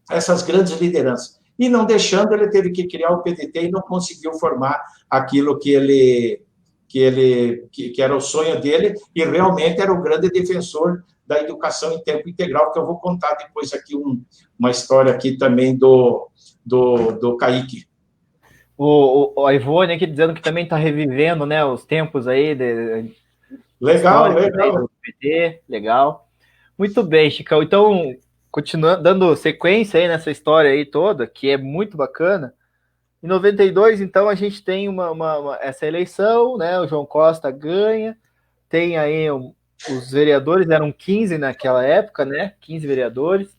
essas grandes lideranças. E não deixando, ele teve que criar o PDT e não conseguiu formar aquilo que era o sonho dele, e realmente era o grande defensor da educação em tempo integral, que eu vou contar depois aqui uma história aqui também do Kaique. A Ivone aqui dizendo que também está revivendo, né, os tempos aí legal. Do PT, legal. Muito bem, Chicão. Então, continuando, dando sequência aí nessa história aí toda, que é muito bacana. Em 92, então, a gente tem essa eleição, né? O João Costa ganha, tem aí os vereadores, eram 15 naquela época, né? 15 vereadores.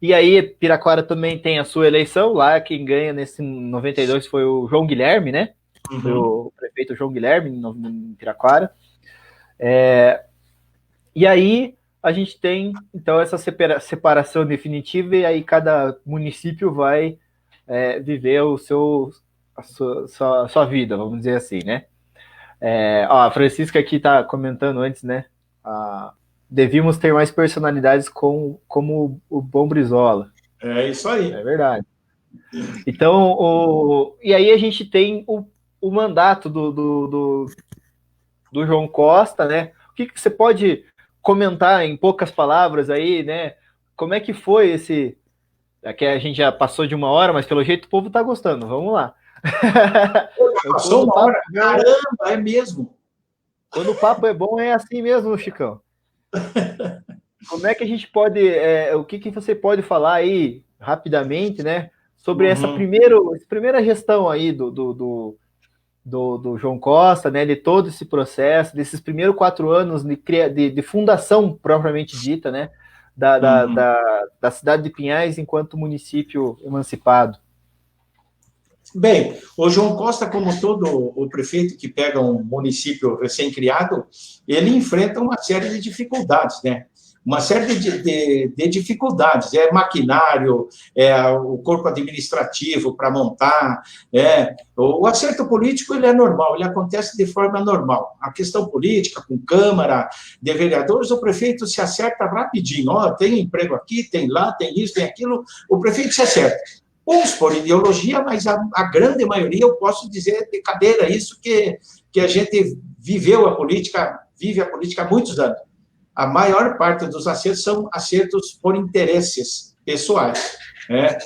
E aí, Piraquara também tem a sua eleição, lá quem ganha nesse 92 foi o João Guilherme, né? Uhum. Foi o prefeito João Guilherme, em Piraquara. E aí, a gente tem, então, essa separação definitiva, e aí cada município vai viver a sua vida, vamos dizer assim, né? A Francisca aqui está comentando antes, né? Devíamos ter mais personalidades como o bom Brizola. É isso aí. É verdade. Então, e aí a gente tem o mandato do João Costa, né? O que você pode comentar em poucas palavras aí, né? Como é que foi esse... Aqui a gente já passou de 1 hora, mas pelo jeito o povo tá gostando. Vamos lá. Passou 1 hora. Caramba, é mesmo. Quando o papo é bom, é assim mesmo, Chicão. Como é que a gente pode... o que você pode falar aí, rapidamente, né? Sobre essa primeira gestão aí do João Costa, né? De todo esse processo, desses primeiros 4 anos de fundação propriamente dita, né? Da cidade de Pinhais enquanto município emancipado. Bem, o João Costa, como todo o prefeito que pega um município recém-criado, ele enfrenta uma série de dificuldades, né? Uma série de dificuldades, maquinário, o corpo administrativo para montar, o acerto político ele é normal, ele acontece de forma normal. A questão política, com Câmara de Vereadores, o prefeito se acerta rapidinho, tem emprego aqui, tem lá, tem isso, tem aquilo, o prefeito se acerta. Uns por ideologia, mas a grande maioria, eu posso dizer de cadeira, isso que a gente vive a política há muitos anos. A maior parte dos acertos são acertos por interesses pessoais, né?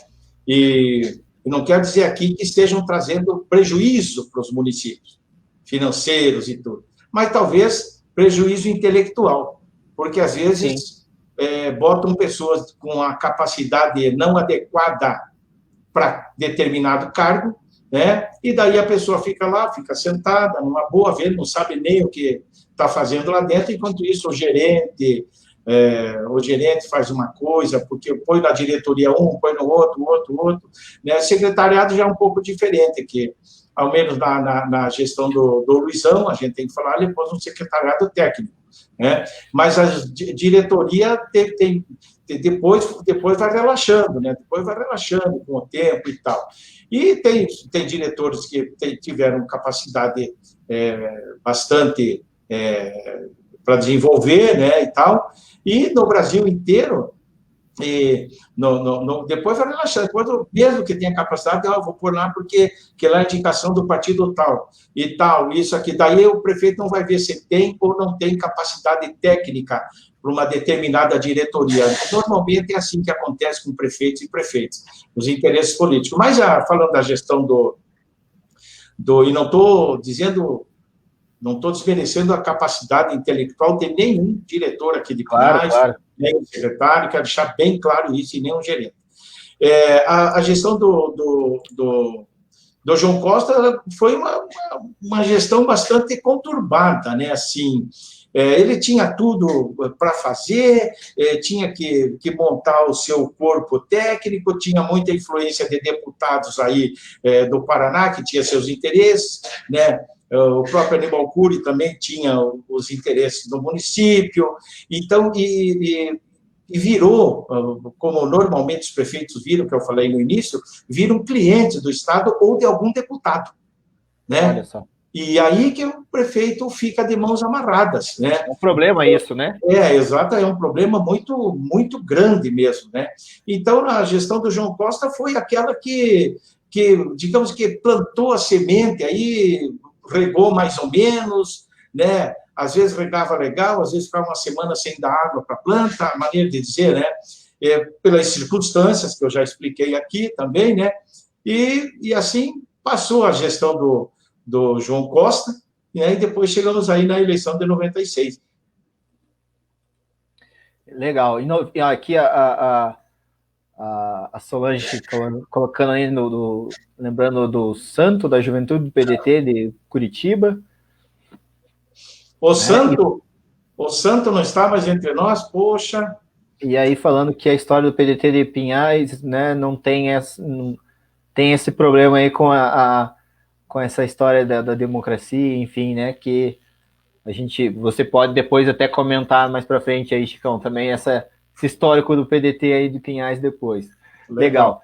E não quero dizer aqui que estejam trazendo prejuízo para os municípios, financeiros e tudo, mas talvez prejuízo intelectual, porque às vezes botam pessoas com a capacidade não adequada para determinado cargo, né? E daí a pessoa fica lá, fica sentada, numa boa, vendo, não sabe nem o que está fazendo lá dentro, enquanto isso o gerente faz uma coisa, porque põe na diretoria um, põe no outro, né? Secretariado já é um pouco diferente, que ao menos na gestão do Luizão, a gente tem que falar, ele pôs um secretariado técnico, né? Mas a diretoria depois vai relaxando, né? Depois vai relaxando com o tempo e tal. E tem diretores que tiveram capacidade bastante para desenvolver, né, e tal. E no Brasil inteiro, depois vai relaxando. Depois, mesmo que tenha capacidade, eu vou pôr lá porque lá é indicação do partido tal, e tal, isso aqui. Daí o prefeito não vai ver se tem ou não tem capacidade técnica para uma determinada diretoria. Normalmente é assim que acontece com prefeitos e prefeitas, os interesses políticos. Mas, falando da gestão e não estou dizendo, não estou desmerecendo a capacidade intelectual de nenhum diretor aqui de Pinhais, claro. Nem um secretário, quero deixar bem claro isso, e nem um gerente. A gestão do João Costa foi uma gestão bastante conturbada, né? Assim, ele tinha tudo para fazer, tinha que montar o seu corpo técnico, tinha muita influência de deputados aí do Paraná, que tinha seus interesses, né? O próprio Aníbal Cury também tinha os interesses do município, então, e virou, como normalmente os prefeitos viram, que eu falei no início, viram clientes do Estado ou de algum deputado, né? Olha só. E aí que o prefeito fica de mãos amarradas, né? É um problema isso, né? Exato, é um problema muito, muito grande mesmo, né? Então, a gestão do João Costa foi aquela que digamos que plantou a semente aí, regou mais ou menos, né? Às vezes regava legal, às vezes ficava uma semana sem dar água para a planta, a maneira de dizer, né? Pelas circunstâncias que eu já expliquei aqui também, né? E assim passou a gestão do João Costa, né? E depois chegamos aí na eleição de 96. Legal. E aqui a Solange colocando aí lembrando do santo da juventude do PDT de Curitiba. O santo não está mais entre nós, poxa. E aí falando que a história do PDT de Pinhais, né, não tem esse problema aí com essa história da democracia, enfim, né, que você pode depois até comentar mais para frente aí, Chicão, também esse histórico do PDT aí de Pinhais depois. Legal.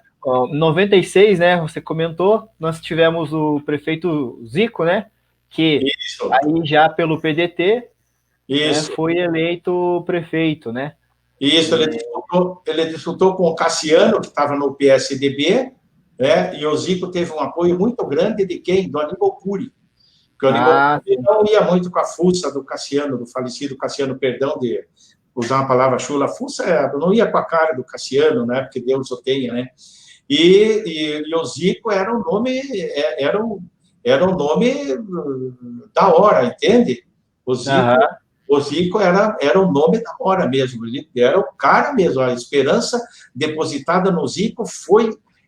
96, né, você comentou, nós tivemos o prefeito Zico, né, que Isso. Aí já pelo PDT, Isso. Né, foi eleito prefeito, né? Isso, ele disputou com o Cassiano, que estava no PSDB, né, e o Zico teve um apoio muito grande de quem? Do Aníbal Cury. Porque o Aníbal Cury não ia muito com a fuça do Cassiano, do falecido Cassiano, perdão de usar uma palavra chula, fuça não ia com a cara do Cassiano, né, porque Deus o tenha, né? E o Zico era um nome da hora, entende? O Zico era o nome da hora mesmo, ele era o cara mesmo, a esperança depositada no Zico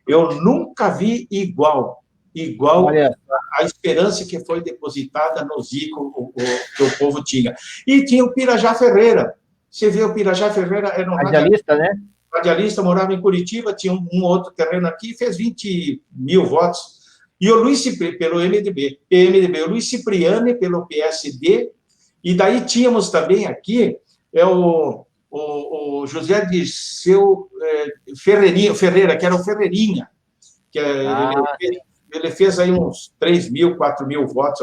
eu nunca vi igual a esperança que foi depositada no Zico, que o povo tinha. E tinha o Pirajá Ferreira, você vê, o Pirajá Ferreira era um radialista, né? Radialista, morava em Curitiba, tinha um outro terreno aqui, fez 20 mil votos. E o Luiz Cipriani, pelo PMDB, o Luiz Cipriani, pelo PSD, e daí tínhamos também aqui o José Dirceu Ferreira, que era o Ferreirinha, que ele fez aí uns 3 mil, 4 mil votos,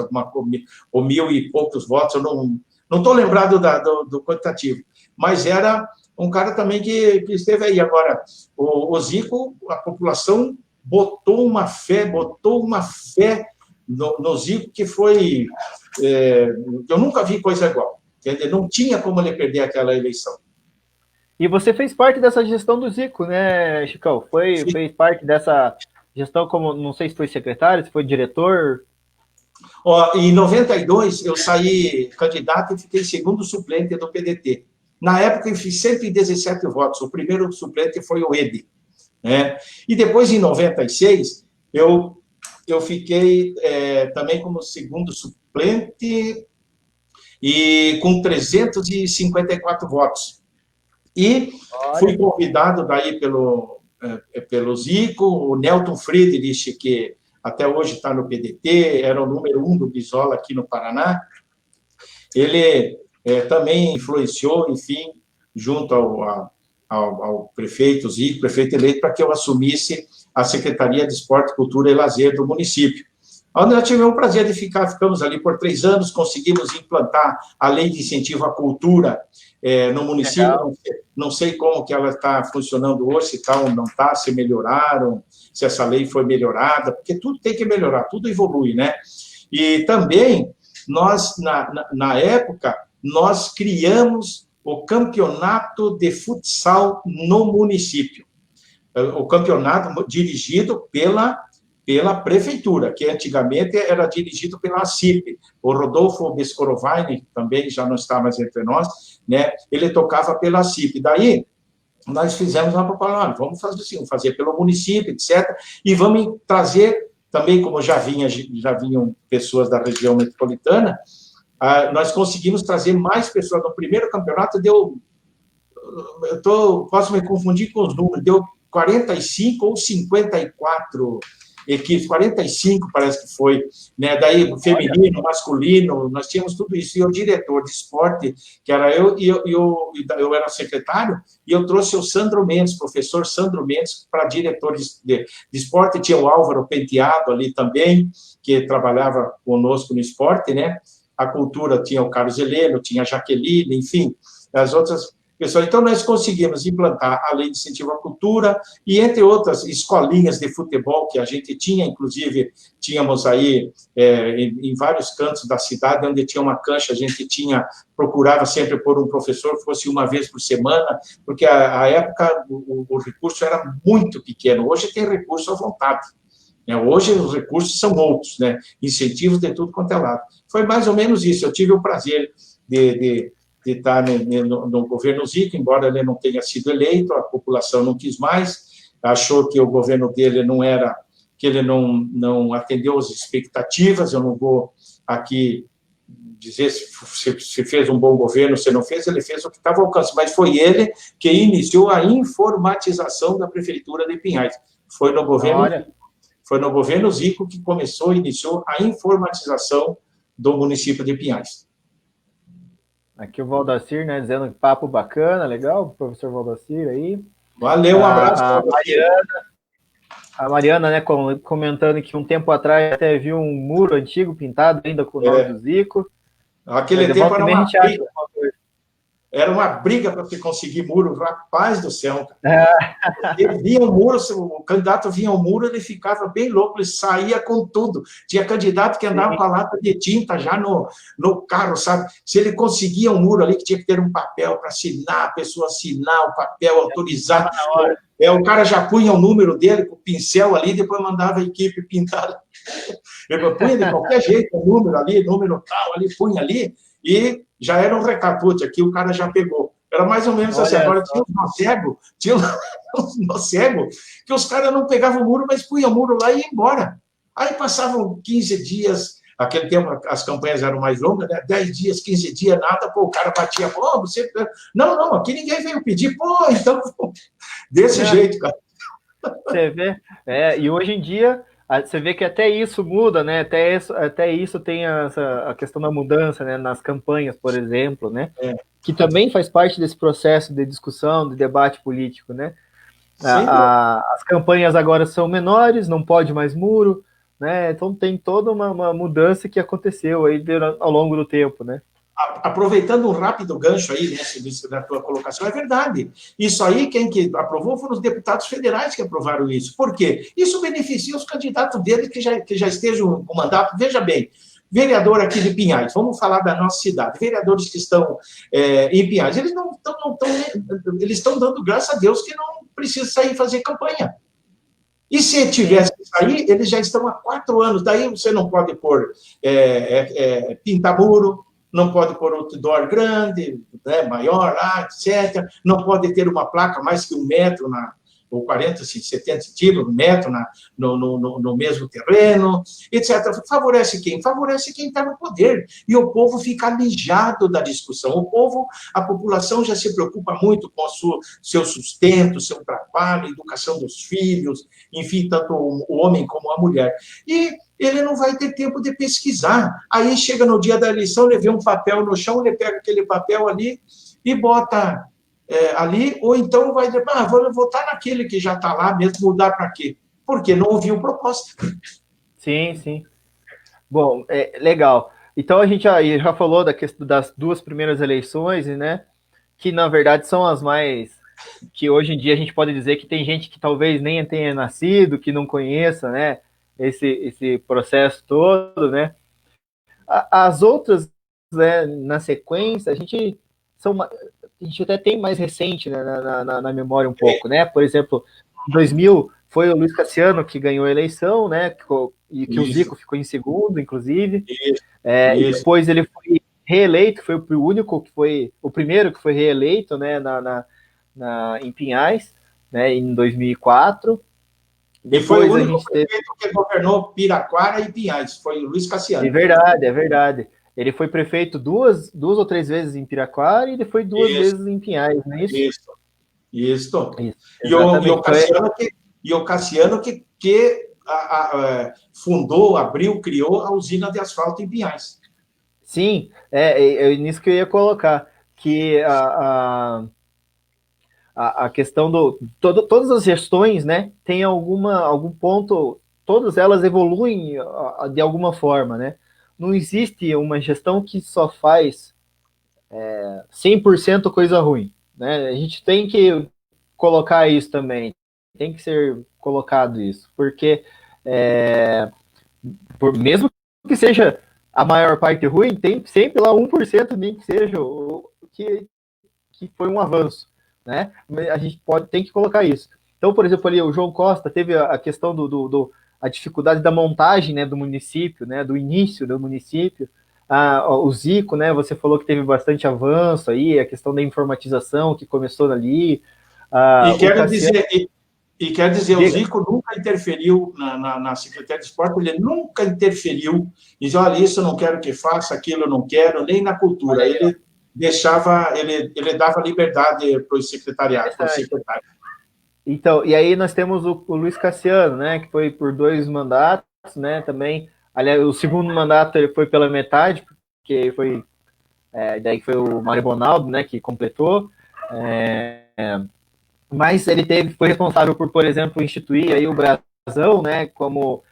ou 1.000 e poucos votos, eu não estou lembrado do quantitativo, mas era um cara também que esteve aí. Agora, o Zico, a população botou uma fé no Zico, que foi eu nunca vi coisa igual. Entendeu? Não tinha como ele perder aquela eleição. E você fez parte dessa gestão do Zico, né, Chicão? Fez parte dessa gestão como, não sei se foi secretário, se foi diretor? Em 92, eu saí candidato e fiquei segundo suplente do PDT. Na época, eu fiz 117 votos. O primeiro suplente foi o Ede. Né? E depois, em 96, eu fiquei também como segundo suplente e com 354 votos. E fui convidado daí pelo Zico, o Nelton Friedrich, que até hoje está no PDT, era o número 1 do Brizola aqui no Paraná. Ele também influenciou, enfim, junto ao prefeito Zico, prefeito eleito, para que eu assumisse a Secretaria de Esporte, Cultura e Lazer do município. Onde nós tivemos o prazer de ficamos ali por 3 anos, conseguimos implantar a lei de incentivo à cultura no município. Não sei como que ela está funcionando hoje, se está ou não está, se melhoraram, se essa lei foi melhorada, porque tudo tem que melhorar, tudo evolui, né? E também, nós, na época, nós criamos o campeonato de futsal no município. O campeonato dirigido pela prefeitura, que antigamente era dirigido pela ACIP. O Rodolfo Bescorovaini, também já não está mais entre nós, né? Ele tocava pela ACIP. Daí, nós fizemos uma proposta, vamos fazer assim, vamos fazer pelo município, etc., e vamos trazer, também como já vinham pessoas da região metropolitana, nós conseguimos trazer mais pessoas. No primeiro campeonato, posso me confundir com os números, deu 45 ou 54 equipes, 45 parece que foi, né? Daí feminino, masculino, nós tínhamos tudo isso, e o diretor de esporte, que era eu era secretário, e eu trouxe o Sandro Mendes, professor Sandro Mendes, para diretor de esporte. Tinha o Álvaro Penteado ali também, que trabalhava conosco no esporte, né? A cultura tinha o Carlos Heleno, tinha a Jaqueline, enfim, as outras pessoas. Então, nós conseguimos implantar a lei de incentivo à cultura e, entre outras, escolinhas de futebol que a gente tinha, inclusive, tínhamos aí em vários cantos da cidade, onde tinha uma cancha, a gente procurava sempre pôr um professor, fosse uma vez por semana, porque à época o recurso era muito pequeno. Hoje tem recurso à vontade. Hoje os recursos são outros, né? Incentivos de tudo quanto é lado. Foi mais ou menos isso. Eu tive o prazer de estar no governo Zico, embora ele não tenha sido eleito, a população não quis mais, achou que o governo dele que ele não atendeu as expectativas. Eu não vou aqui dizer se fez um bom governo, se não fez, ele fez o que estava ao alcance, mas foi ele que iniciou a informatização da Prefeitura de Pinhais. Foi no governo Zico que iniciou a informatização do município de Pinhais. Aqui o Valdacir, né, dizendo que papo bacana, legal, professor Valdacir aí. Valeu, um abraço. A Mariana, né, comentando que um tempo atrás até viu um muro antigo pintado ainda com o nome do Zico. Aquele tempo era uma briga para você conseguir muro, rapaz do céu. Ele via o muro, o candidato vinha ao muro, ele ficava bem louco, ele saía com tudo. Tinha candidato que andava com a lata de tinta já no carro, sabe? Se ele conseguia um muro ali, que tinha que ter um papel para assinar, a pessoa assinar o papel, autorizar. O cara já punha o número dele com o pincel ali, depois mandava a equipe pintar. Ele punha de qualquer jeito o número ali, número tal, ali, punha ali, e já era um recapute, aqui o cara já pegou. Era mais ou menos assim. Agora tinha uns nó cego, que os caras não pegavam o muro, mas punham o muro lá e iam embora. Aí passavam 15 dias, aquele tempo as campanhas eram mais longas, né? 10 dias, 15 dias, nada, o cara batia, você... Não, aqui ninguém veio pedir, então, desse jeito, cara. Você vê, e hoje em dia, você vê que até isso muda, né? Até isso tem a questão da mudança, né? Nas campanhas, por exemplo, né? Que também faz parte desse processo de discussão, de debate político, né? As campanhas agora são menores, não pode mais muro, né? Então tem toda uma mudança que aconteceu aí ao longo do tempo, né? Aproveitando um rápido gancho aí, né, da tua colocação, é verdade. Isso aí, quem que aprovou foram os deputados federais que aprovaram isso. Por quê? Isso beneficia os candidatos deles que já estejam com mandato. Veja bem, Vereador aqui de Pinhais, vamos falar da nossa cidade. Vereadores que estão em Pinhais, eles eles estão dando graças a Deus que não precisa sair fazer campanha. E se tivesse que sair, eles já estão há 4 anos. Daí você não pode pôr pintar muro, não pode pôr outdoor grande, né, maior, etc. Não pode ter uma placa mais que 1 metro, ou 40, 70 centímetros, 1 metro no mesmo terreno, etc. Favorece quem? Favorece quem está no poder. E o povo fica alijado da discussão. A população já se preocupa muito com o seu sustento, seu trabalho, educação dos filhos, enfim, tanto o homem como a mulher. E ele não vai ter tempo de pesquisar. Aí chega no dia da eleição, ele vê um papel no chão, ele pega aquele papel ali e bota ali, ou então vai dizer, vou votar naquele que já está lá mesmo, mudar para quê? Porque não ouviu proposta. Sim, sim. Bom, legal. Então a gente já falou da questão das 2 primeiras eleições, né? Que na verdade são as mais... que hoje em dia a gente pode dizer que tem gente que talvez nem tenha nascido, que não conheça, né? Esse processo todo, né? As outras, né, na sequência, a gente até tem mais recente, né, na memória um pouco, né? Por exemplo, em 2000 foi o Luiz Cassiano que ganhou a eleição, né? E que o Zico ficou em segundo, inclusive. E depois ele foi reeleito, foi o primeiro que foi reeleito, né? Em Pinhais, né? Em 2004. Depois, e foi o único prefeito que governou Piraquara e Pinhais, foi o Luiz Cassiano. É verdade. Ele foi prefeito duas ou 3 vezes em Piraquara e ele foi 2 vezes em Pinhais, não é isso? Isso. E o Cassiano que fundou, abriu, criou a usina de asfalto em Pinhais. Sim, é nisso que eu ia colocar, que a questão todas as gestões, né, tem algum ponto, todas elas evoluem de alguma forma, né? Não existe uma gestão que só faz 100% coisa ruim, né? A gente tem que colocar isso também, tem que ser colocado isso, porque mesmo que seja a maior parte ruim, tem sempre lá 1% nem que seja que foi um avanço, né? A gente tem que colocar isso. Então, por exemplo, ali o João Costa teve a questão a dificuldade da montagem, né, do município, né, do início do município. O Zico, né, você falou que teve bastante avanço aí, a questão da informatização que começou ali. E quer dizer, o Zico nunca interferiu na Secretaria de Esporte, ele nunca interferiu e dizia, olha, isso eu não quero que faça, aquilo eu não quero, nem na cultura. Ele dava liberdade para os secretariados, para os secretários. Então, e aí nós temos o Luiz Cassiano, né, que foi por 2 mandatos, né, também. Aliás, o segundo mandato ele foi pela metade, porque daí foi o Mário Bonaldo, né, que completou. Mas ele foi responsável por exemplo, instituir aí o brasão, né, como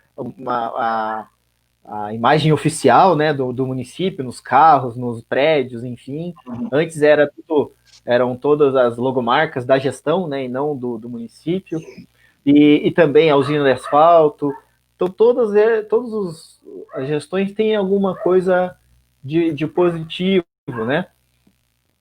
a imagem oficial, né, do município, nos carros, nos prédios, enfim. Antes eram todas as logomarcas da gestão, né, e não do município. E também a usina de asfalto. Então, todas as gestões têm alguma coisa de positivo, né?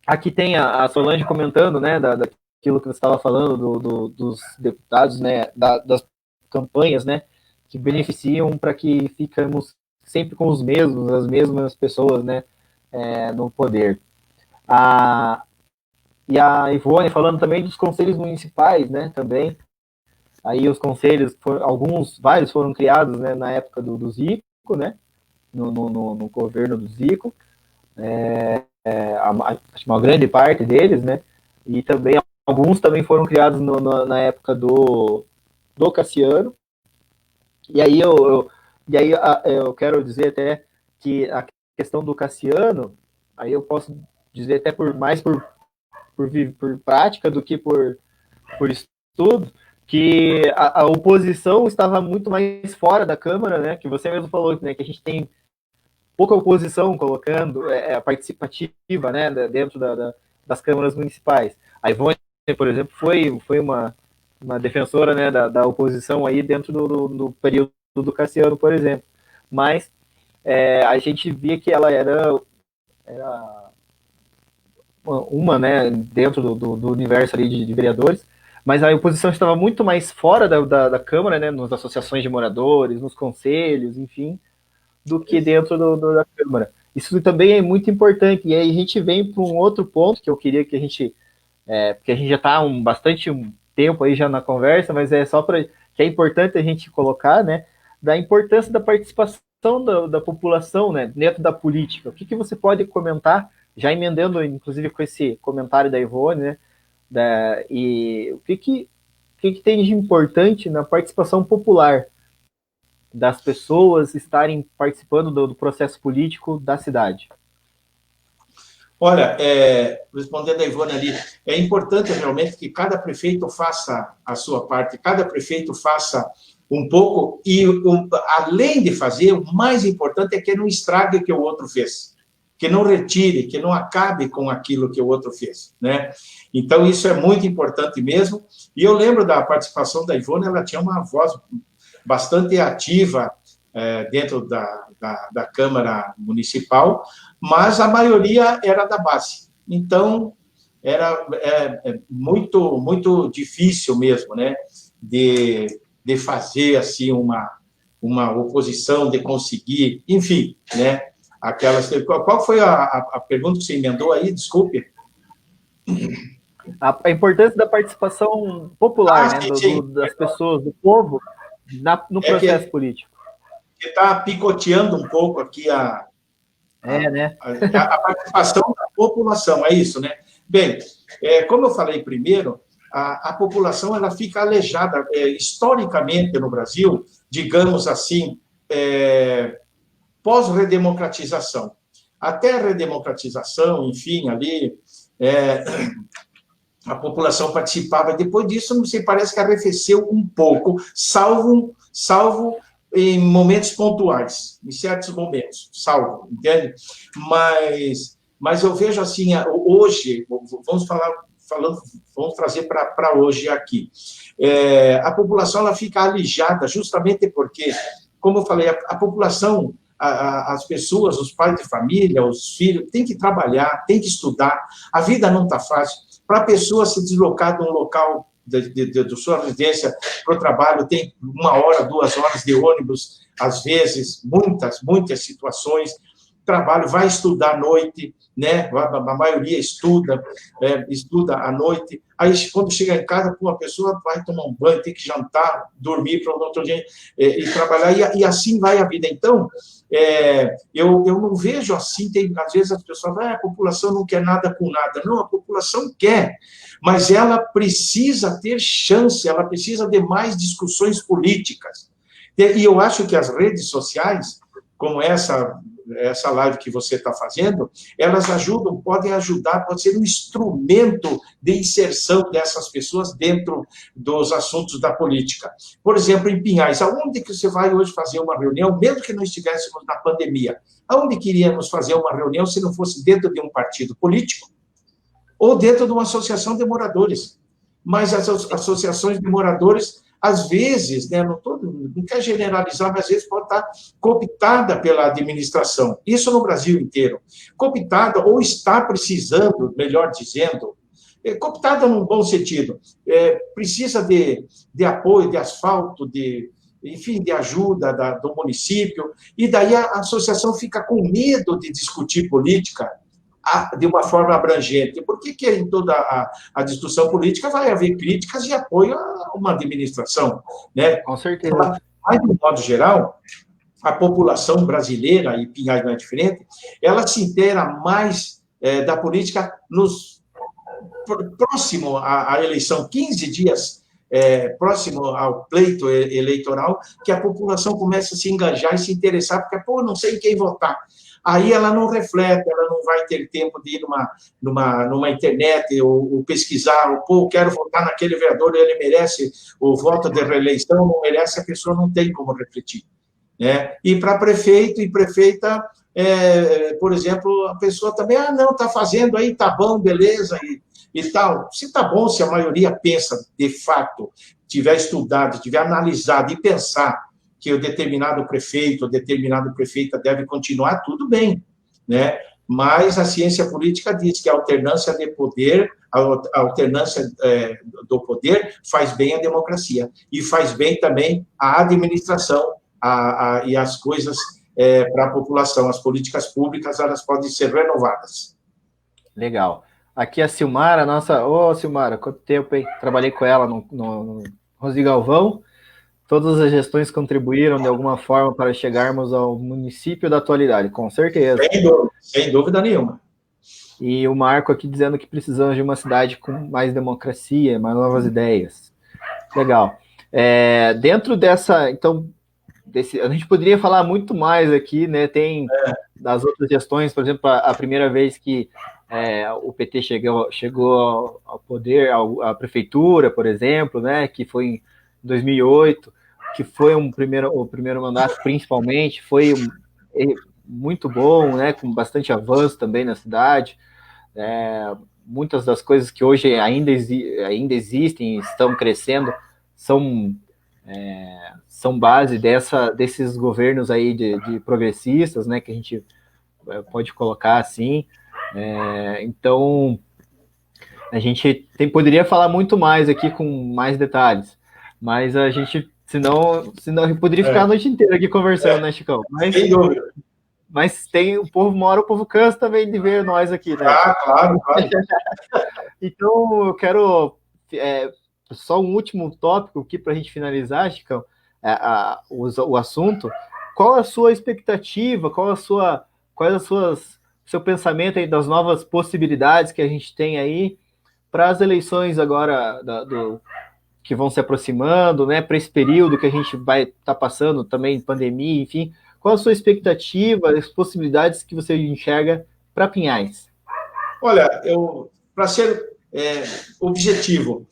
Aqui tem a Solange comentando, né, daquilo que você estava falando dos deputados, né, das campanhas, né, que beneficiam para que ficamos sempre com as mesmas pessoas, né, no poder. E a Ivone falando também dos conselhos municipais, né, também. Aí os conselhos, vários foram criados, né, na época do Zico, né, no governo do Zico. Acho que uma grande parte deles, né, e também alguns também foram criados na época do Cassiano. E aí eu quero dizer até que a questão do Cassiano, aí eu posso dizer até mais por prática do que por estudo, que a oposição estava muito mais fora da Câmara, né? Que você mesmo falou, né? Que a gente tem pouca oposição colocando a participativa, né? Dentro das câmaras municipais. A Ivone, por exemplo, foi uma defensora, né? Da oposição aí dentro do período do Cassiano, por exemplo. Mas a gente via que ela era uma, né, dentro do universo ali de vereadores, mas a oposição estava muito mais fora da Câmara, né, nas associações de moradores, nos conselhos, enfim, do que dentro da Câmara. Isso também é muito importante. E aí a gente vem para um outro ponto que eu queria que a gente, porque a gente já está bastante tempo aí já na conversa, mas é só para que é importante a gente colocar, né, da importância da participação da população, né, dentro da política. O que você pode comentar, já emendando, inclusive, com esse comentário da Ivone, né, e o que tem de importante na participação popular das pessoas estarem participando do processo político da cidade? Olha, respondendo a Ivone ali, é importante realmente que cada prefeito faça a sua parte, cada prefeito faça um pouco, e além de fazer, o mais importante é que não estrague o que o outro fez, que não retire, que não acabe com aquilo que o outro fez, né? Então, isso é muito importante mesmo, e eu lembro da participação da Ivone, ela tinha uma voz bastante ativa dentro da Câmara Municipal, mas a maioria era da base. Então, era muito, muito difícil mesmo, né, de fazer assim uma oposição, de conseguir, enfim, né, aquelas... Qual foi a pergunta que você emendou aí? Desculpe. A importância da participação popular, né, Sim. Das pessoas, do povo, no processo político. Que está picoteando um pouco aqui né? a participação da população, é isso, né? Bem, como eu falei primeiro, a população ela fica aleijada. Historicamente, no Brasil, digamos assim, pós-redemocratização. Até a redemocratização, enfim, ali, a população participava. Depois disso, não sei, parece que arrefeceu um pouco, salvo em momentos pontuais, em certos momentos, salvo, entende? Mas eu vejo assim, hoje, vamos trazer para hoje aqui. A população ela fica alijada justamente porque, como eu falei, a população, as pessoas, os pais de família, os filhos, têm que trabalhar, têm que estudar, a vida não está fácil. Para a pessoa se deslocar de um local de sua residência para o trabalho, tem 1 hora, 2 horas de ônibus, às vezes, muitas situações. Trabalho, vai estudar à noite, né? A maioria estuda à noite. Aí, quando chega em casa, uma pessoa vai tomar um banho, tem que jantar, dormir para o outro dia e trabalhar, e assim vai a vida. Então, eu não vejo assim, às vezes as pessoas falam, a população não quer nada com nada. Não, a população quer, mas ela precisa ter chance, ela precisa de mais discussões políticas. E eu acho que as redes sociais, como essa live que você está fazendo, elas podem ajudar, pode ser um instrumento de inserção dessas pessoas dentro dos assuntos da política. Por exemplo, em Pinhais, aonde que você vai hoje fazer uma reunião, mesmo que não estivéssemos na pandemia, aonde queríamos fazer uma reunião se não fosse dentro de um partido político ou dentro de uma associação de moradores? Mas as associações de moradores, às vezes, né, não quer generalizar, mas às vezes pode estar cooptada pela administração. Isso no Brasil inteiro. Cooptada ou está precisando, melhor dizendo, cooptada num bom sentido, precisa de apoio, de asfalto, enfim, de ajuda do município, e daí a associação fica com medo de discutir política de uma forma abrangente. Por que em toda a discussão política vai haver críticas e apoio a uma administração, né? Com certeza. Mas, de modo geral, a população brasileira, e Pinhais não é diferente, ela se inteira mais da política próximo à eleição, 15 dias próximo ao pleito eleitoral, que a população começa a se engajar e se interessar, porque, não sei em quem votar. Aí ela não reflete, ela não vai ter tempo de ir numa internet ou pesquisar, quero votar naquele vereador, ele merece o voto de reeleição, não merece, a pessoa não tem como refletir. Né? E para prefeito e prefeita, por exemplo, a pessoa também, não, está fazendo aí, está bom, beleza, e tal. Se está bom, se a maioria pensa, de fato, tiver estudado, tiver analisado e pensar que o determinado prefeito ou determinada prefeita deve continuar, tudo bem, né? Mas a ciência política diz que a alternância de poder, a alternância do poder faz bem à democracia e faz bem também à administração e as coisas para a população. As políticas públicas, elas podem ser renovadas. Legal. Aqui a Silmara, nossa... Ô, Silmara, quanto tempo, hein? Trabalhei com ela no Rosi Galvão. Todas as gestões contribuíram de alguma forma para chegarmos ao município da atualidade, com certeza. Sem dúvida nenhuma. E o Marco aqui dizendo que precisamos de uma cidade com mais democracia, mais novas ideias. Legal. Dentro dessa... Então, a gente poderia falar muito mais aqui, né? Tem das outras gestões, por exemplo, a primeira vez que o PT chegou ao poder, a prefeitura, por exemplo, né? Que foi em 2008, que foi o primeiro mandato, principalmente, foi muito bom, né? Com bastante avanço também na cidade. Muitas das coisas que hoje ainda existem, estão crescendo, são base desses governos aí de progressistas, né, que a gente pode colocar assim. Então, a gente poderia falar muito mais aqui com mais detalhes, mas a gente, senão eu poderia ficar a noite inteira aqui conversando, né, Chicão? Sem dúvida. Mas uma hora o povo cansa também de ver nós aqui, né? Claro. Então, eu quero... só um último tópico aqui para a gente finalizar, Chicão, o assunto. Qual a sua expectativa? Qual seu pensamento aí das novas possibilidades que a gente tem aí para as eleições agora que vão se aproximando, né? Para esse período que a gente vai estar passando também, pandemia, enfim. Qual a sua expectativa, as possibilidades que você enxerga para Pinhais? Olha, para ser objetivo,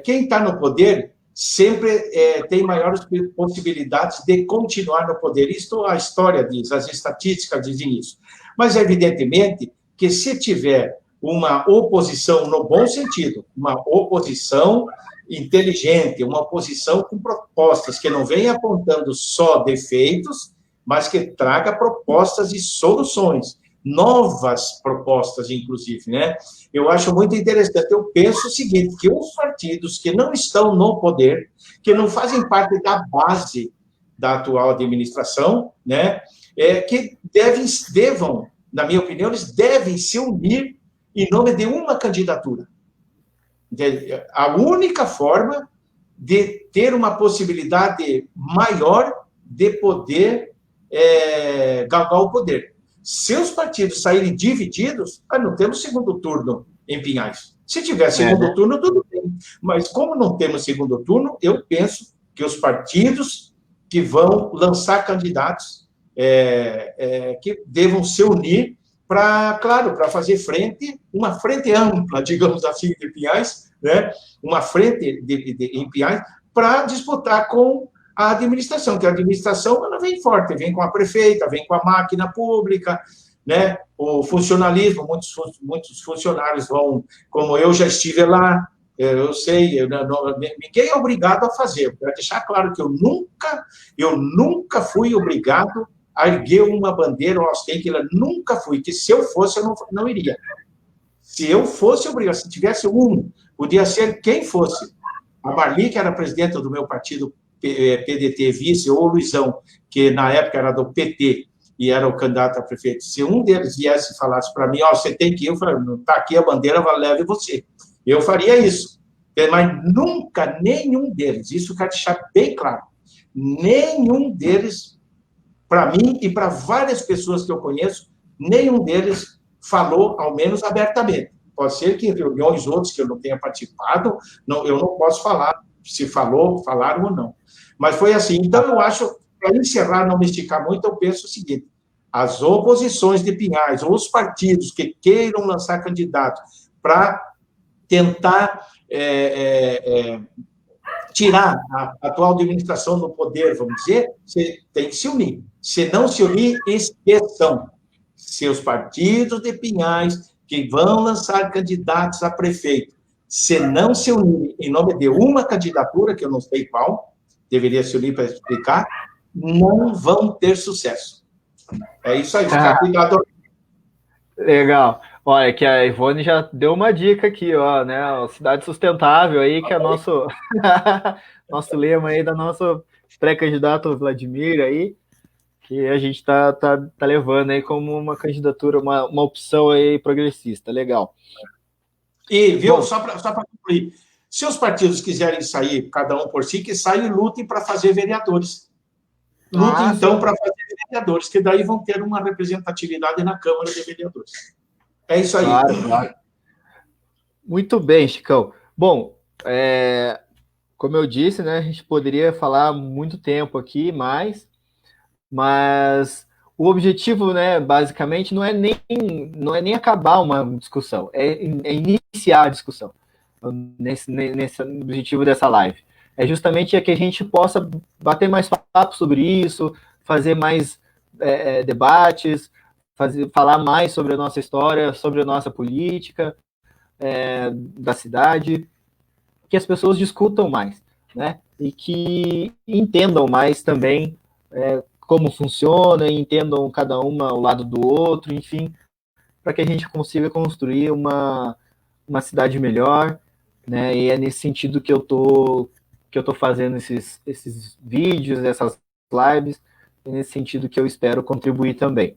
quem está no poder sempre tem maiores possibilidades de continuar no poder. Isto a história diz, as estatísticas dizem isso. Mas, evidentemente, que se tiver uma oposição no bom sentido, uma oposição inteligente, uma oposição com propostas, que não venha apontando só defeitos, mas que traga propostas e soluções, novas propostas, inclusive, né? Eu acho muito interessante. Eu penso o seguinte, que os partidos que não estão no poder, que não fazem parte da base da atual administração, né, que devam, na minha opinião, eles devem se unir em nome de uma candidatura. A única forma de ter uma possibilidade maior de poder galgar o poder. Se os partidos saírem divididos, não temos segundo turno em Pinhais. Se tiver segundo turno, tudo bem. Mas como não temos segundo turno, eu penso que os partidos que vão lançar candidatos que devam se unir para fazer uma frente ampla, digamos assim, de Pinhais, né? Uma frente em Pinhais para disputar com a administração, que a administração ela vem forte, vem com a prefeita, vem com a máquina pública, né? O funcionalismo, muitos funcionários vão, como eu já estive lá, eu sei, ninguém é obrigado a fazer. Para deixar claro que eu nunca fui obrigado a erguer uma bandeira ou ostentação, nunca fui, que se eu fosse, eu não iria. Se eu fosse obrigado, se tivesse podia ser quem fosse. A Marli, que era presidenta do meu partido, PDT vice, ou o Luizão, que na época era do PT e era o candidato a prefeito, se um deles viesse e falasse para mim, você tem que ir, eu falei, está aqui a bandeira, leve você. Eu faria isso. Mas nunca, nenhum deles, isso eu quero deixar bem claro, nenhum deles, para mim e para várias pessoas que eu conheço, nenhum deles falou, ao menos abertamente. Pode ser que em reuniões outros que eu não tenha participado, eu não posso falar se falaram ou não. Mas foi assim. Então, eu acho, para encerrar, não me esticar muito, eu penso o seguinte, as oposições de Pinhais, ou os partidos que queiram lançar candidatos para tentar tirar a atual administração do poder, vamos dizer, você tem que se unir. Se não se unir, esqueçam. Seus partidos de Pinhais que vão lançar candidatos a prefeito, se não se unirem em nome de uma candidatura, que eu não sei qual, deveria se unir para explicar, não vão ter sucesso. É isso aí, fica aqui, Legal. Olha, que a Ivone já deu uma dica aqui, ó, né? Cidade sustentável aí, que é nosso nosso lema aí da nossa pré-candidato Vladimir aí, que a gente tá levando aí como uma candidatura, uma opção aí progressista. Legal. E, viu, só para concluir, se os partidos quiserem sair, cada um por si, que saiam e lutem para fazer vereadores. Lutem, então, para fazer vereadores, que daí vão ter uma representatividade na Câmara de Vereadores. É isso aí. Claro. Muito bem, Chicão. Bom, como eu disse, né, a gente poderia falar muito tempo aqui, mas o objetivo, né, basicamente, não é nem acabar uma discussão, é iniciar a discussão nesse objetivo dessa live. É justamente que a gente possa bater mais papo sobre isso, fazer mais debates, falar mais sobre a nossa história, sobre a nossa política da cidade, que as pessoas discutam mais, né? E que entendam mais também como funciona, entendam cada uma ao lado do outro, enfim, para que a gente consiga construir uma cidade melhor, né? E é nesse sentido que eu tô fazendo esses vídeos, essas lives, é nesse sentido que eu espero contribuir também.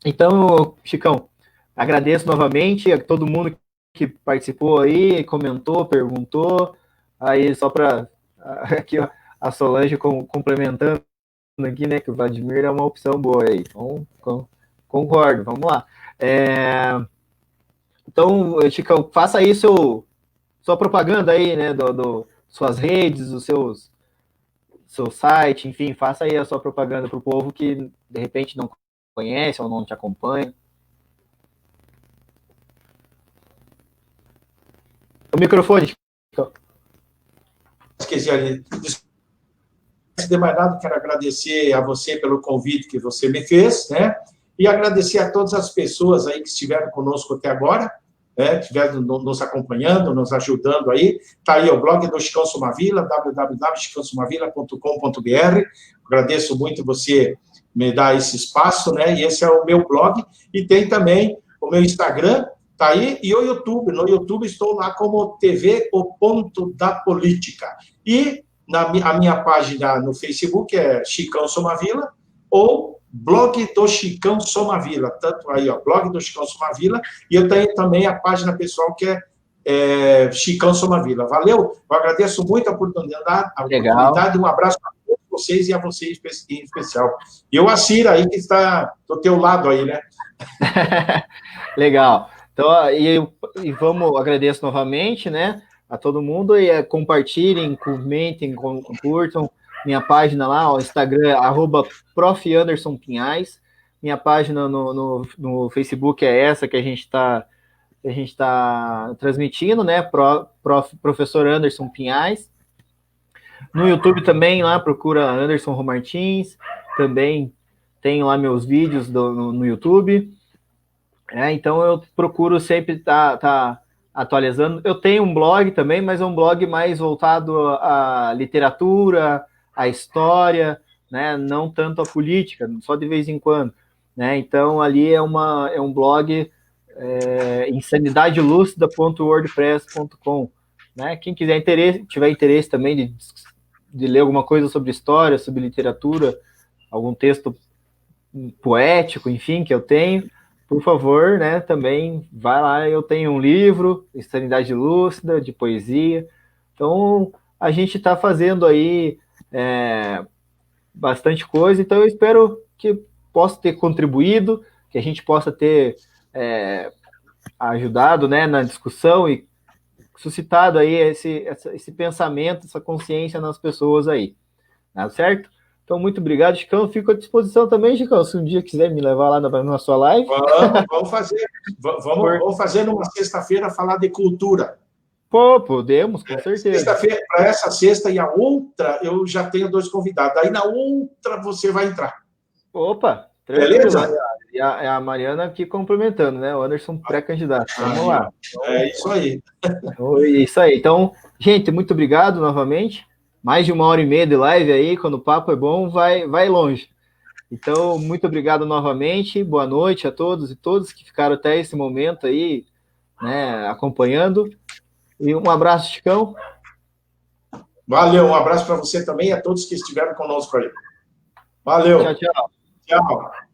Então, Chicão, agradeço novamente a todo mundo que participou aí, comentou, perguntou. Aí, só para aqui, ó, a Solange complementando aqui, né, que o Vladimir é uma opção boa aí. Então, concordo, vamos lá. Então, Chicão, faça aí sua propaganda aí, né, suas redes, seu site, enfim, faça aí a sua propaganda para o povo que, de repente, não conhece ou não te acompanha. O microfone. Esqueci ali. Antes de mais nada, quero agradecer a você pelo convite que você me fez, né? E agradecer a todas as pessoas aí que estiveram conosco até agora, né? Estiveram nos acompanhando, nos ajudando aí. Está aí o blog do Chicão Somavila, www.chicãosomavila.com.br. Agradeço muito você me dar esse espaço, né? E esse é o meu blog. E tem também o meu Instagram, tá aí, e o YouTube. No YouTube estou lá como TV O Ponto da Política. E a minha página no Facebook é Chicão Somavila, ou Blog do Chicão Somavila, tanto aí, ó, Blog do Chicão Somavila, e eu tenho também a página pessoal que é Chicão Somavila. Valeu? Eu agradeço muito a oportunidade, um abraço a todos vocês e a você em especial. E o Acira aí, que está do teu lado aí, né? Legal. Então, e vamos, agradeço novamente, né, a todo mundo, e compartilhem, comentem, curtam minha página lá, o Instagram é @profandersonpinhais, minha página no Facebook é essa que a gente está transmitindo, né, Professor Anderson Pinhais. No YouTube também, lá, procura Anderson Martins, também tenho lá meus vídeos no YouTube. Então eu procuro sempre estar atualizando. Eu tenho um blog também, mas é um blog mais voltado à literatura, à história, né? Não tanto à política, só de vez em quando. Né? Então ali é um blog insanidadelúcida.wordpress.com. Né? Quem tiver interesse também de ler alguma coisa sobre história, sobre literatura, algum texto poético, enfim, que eu tenho, por favor, né, também vai lá, eu tenho um livro, Insanidade Lúcida, de poesia, então a gente está fazendo aí bastante coisa, então eu espero que possa ter contribuído, que a gente possa ter ajudado, né, na discussão e suscitado aí esse pensamento, essa consciência nas pessoas aí, tá certo? Então, muito obrigado, Chicão. Fico à disposição também, Chicão, se um dia quiser me levar lá na sua live. Vamos fazer. Vamos fazer numa sexta-feira falar de cultura. Pô, podemos, com certeza. Sexta-feira, para essa sexta e a outra, eu já tenho 2 convidados. Aí na outra você vai entrar. Opa, tranquilo. Beleza? E a Mariana aqui complementando, né? O Anderson pré-candidato. Vamos lá. É isso aí. Isso aí. Então, gente, muito obrigado novamente. mais de 1h30 de live aí, quando o papo é bom, vai longe. Então, muito obrigado novamente, boa noite a todos e todas que ficaram até esse momento aí, né, acompanhando. E um abraço, Chicão. Valeu, um abraço para você também e a todos que estiveram conosco aí. Valeu. Tchau, tchau. Tchau.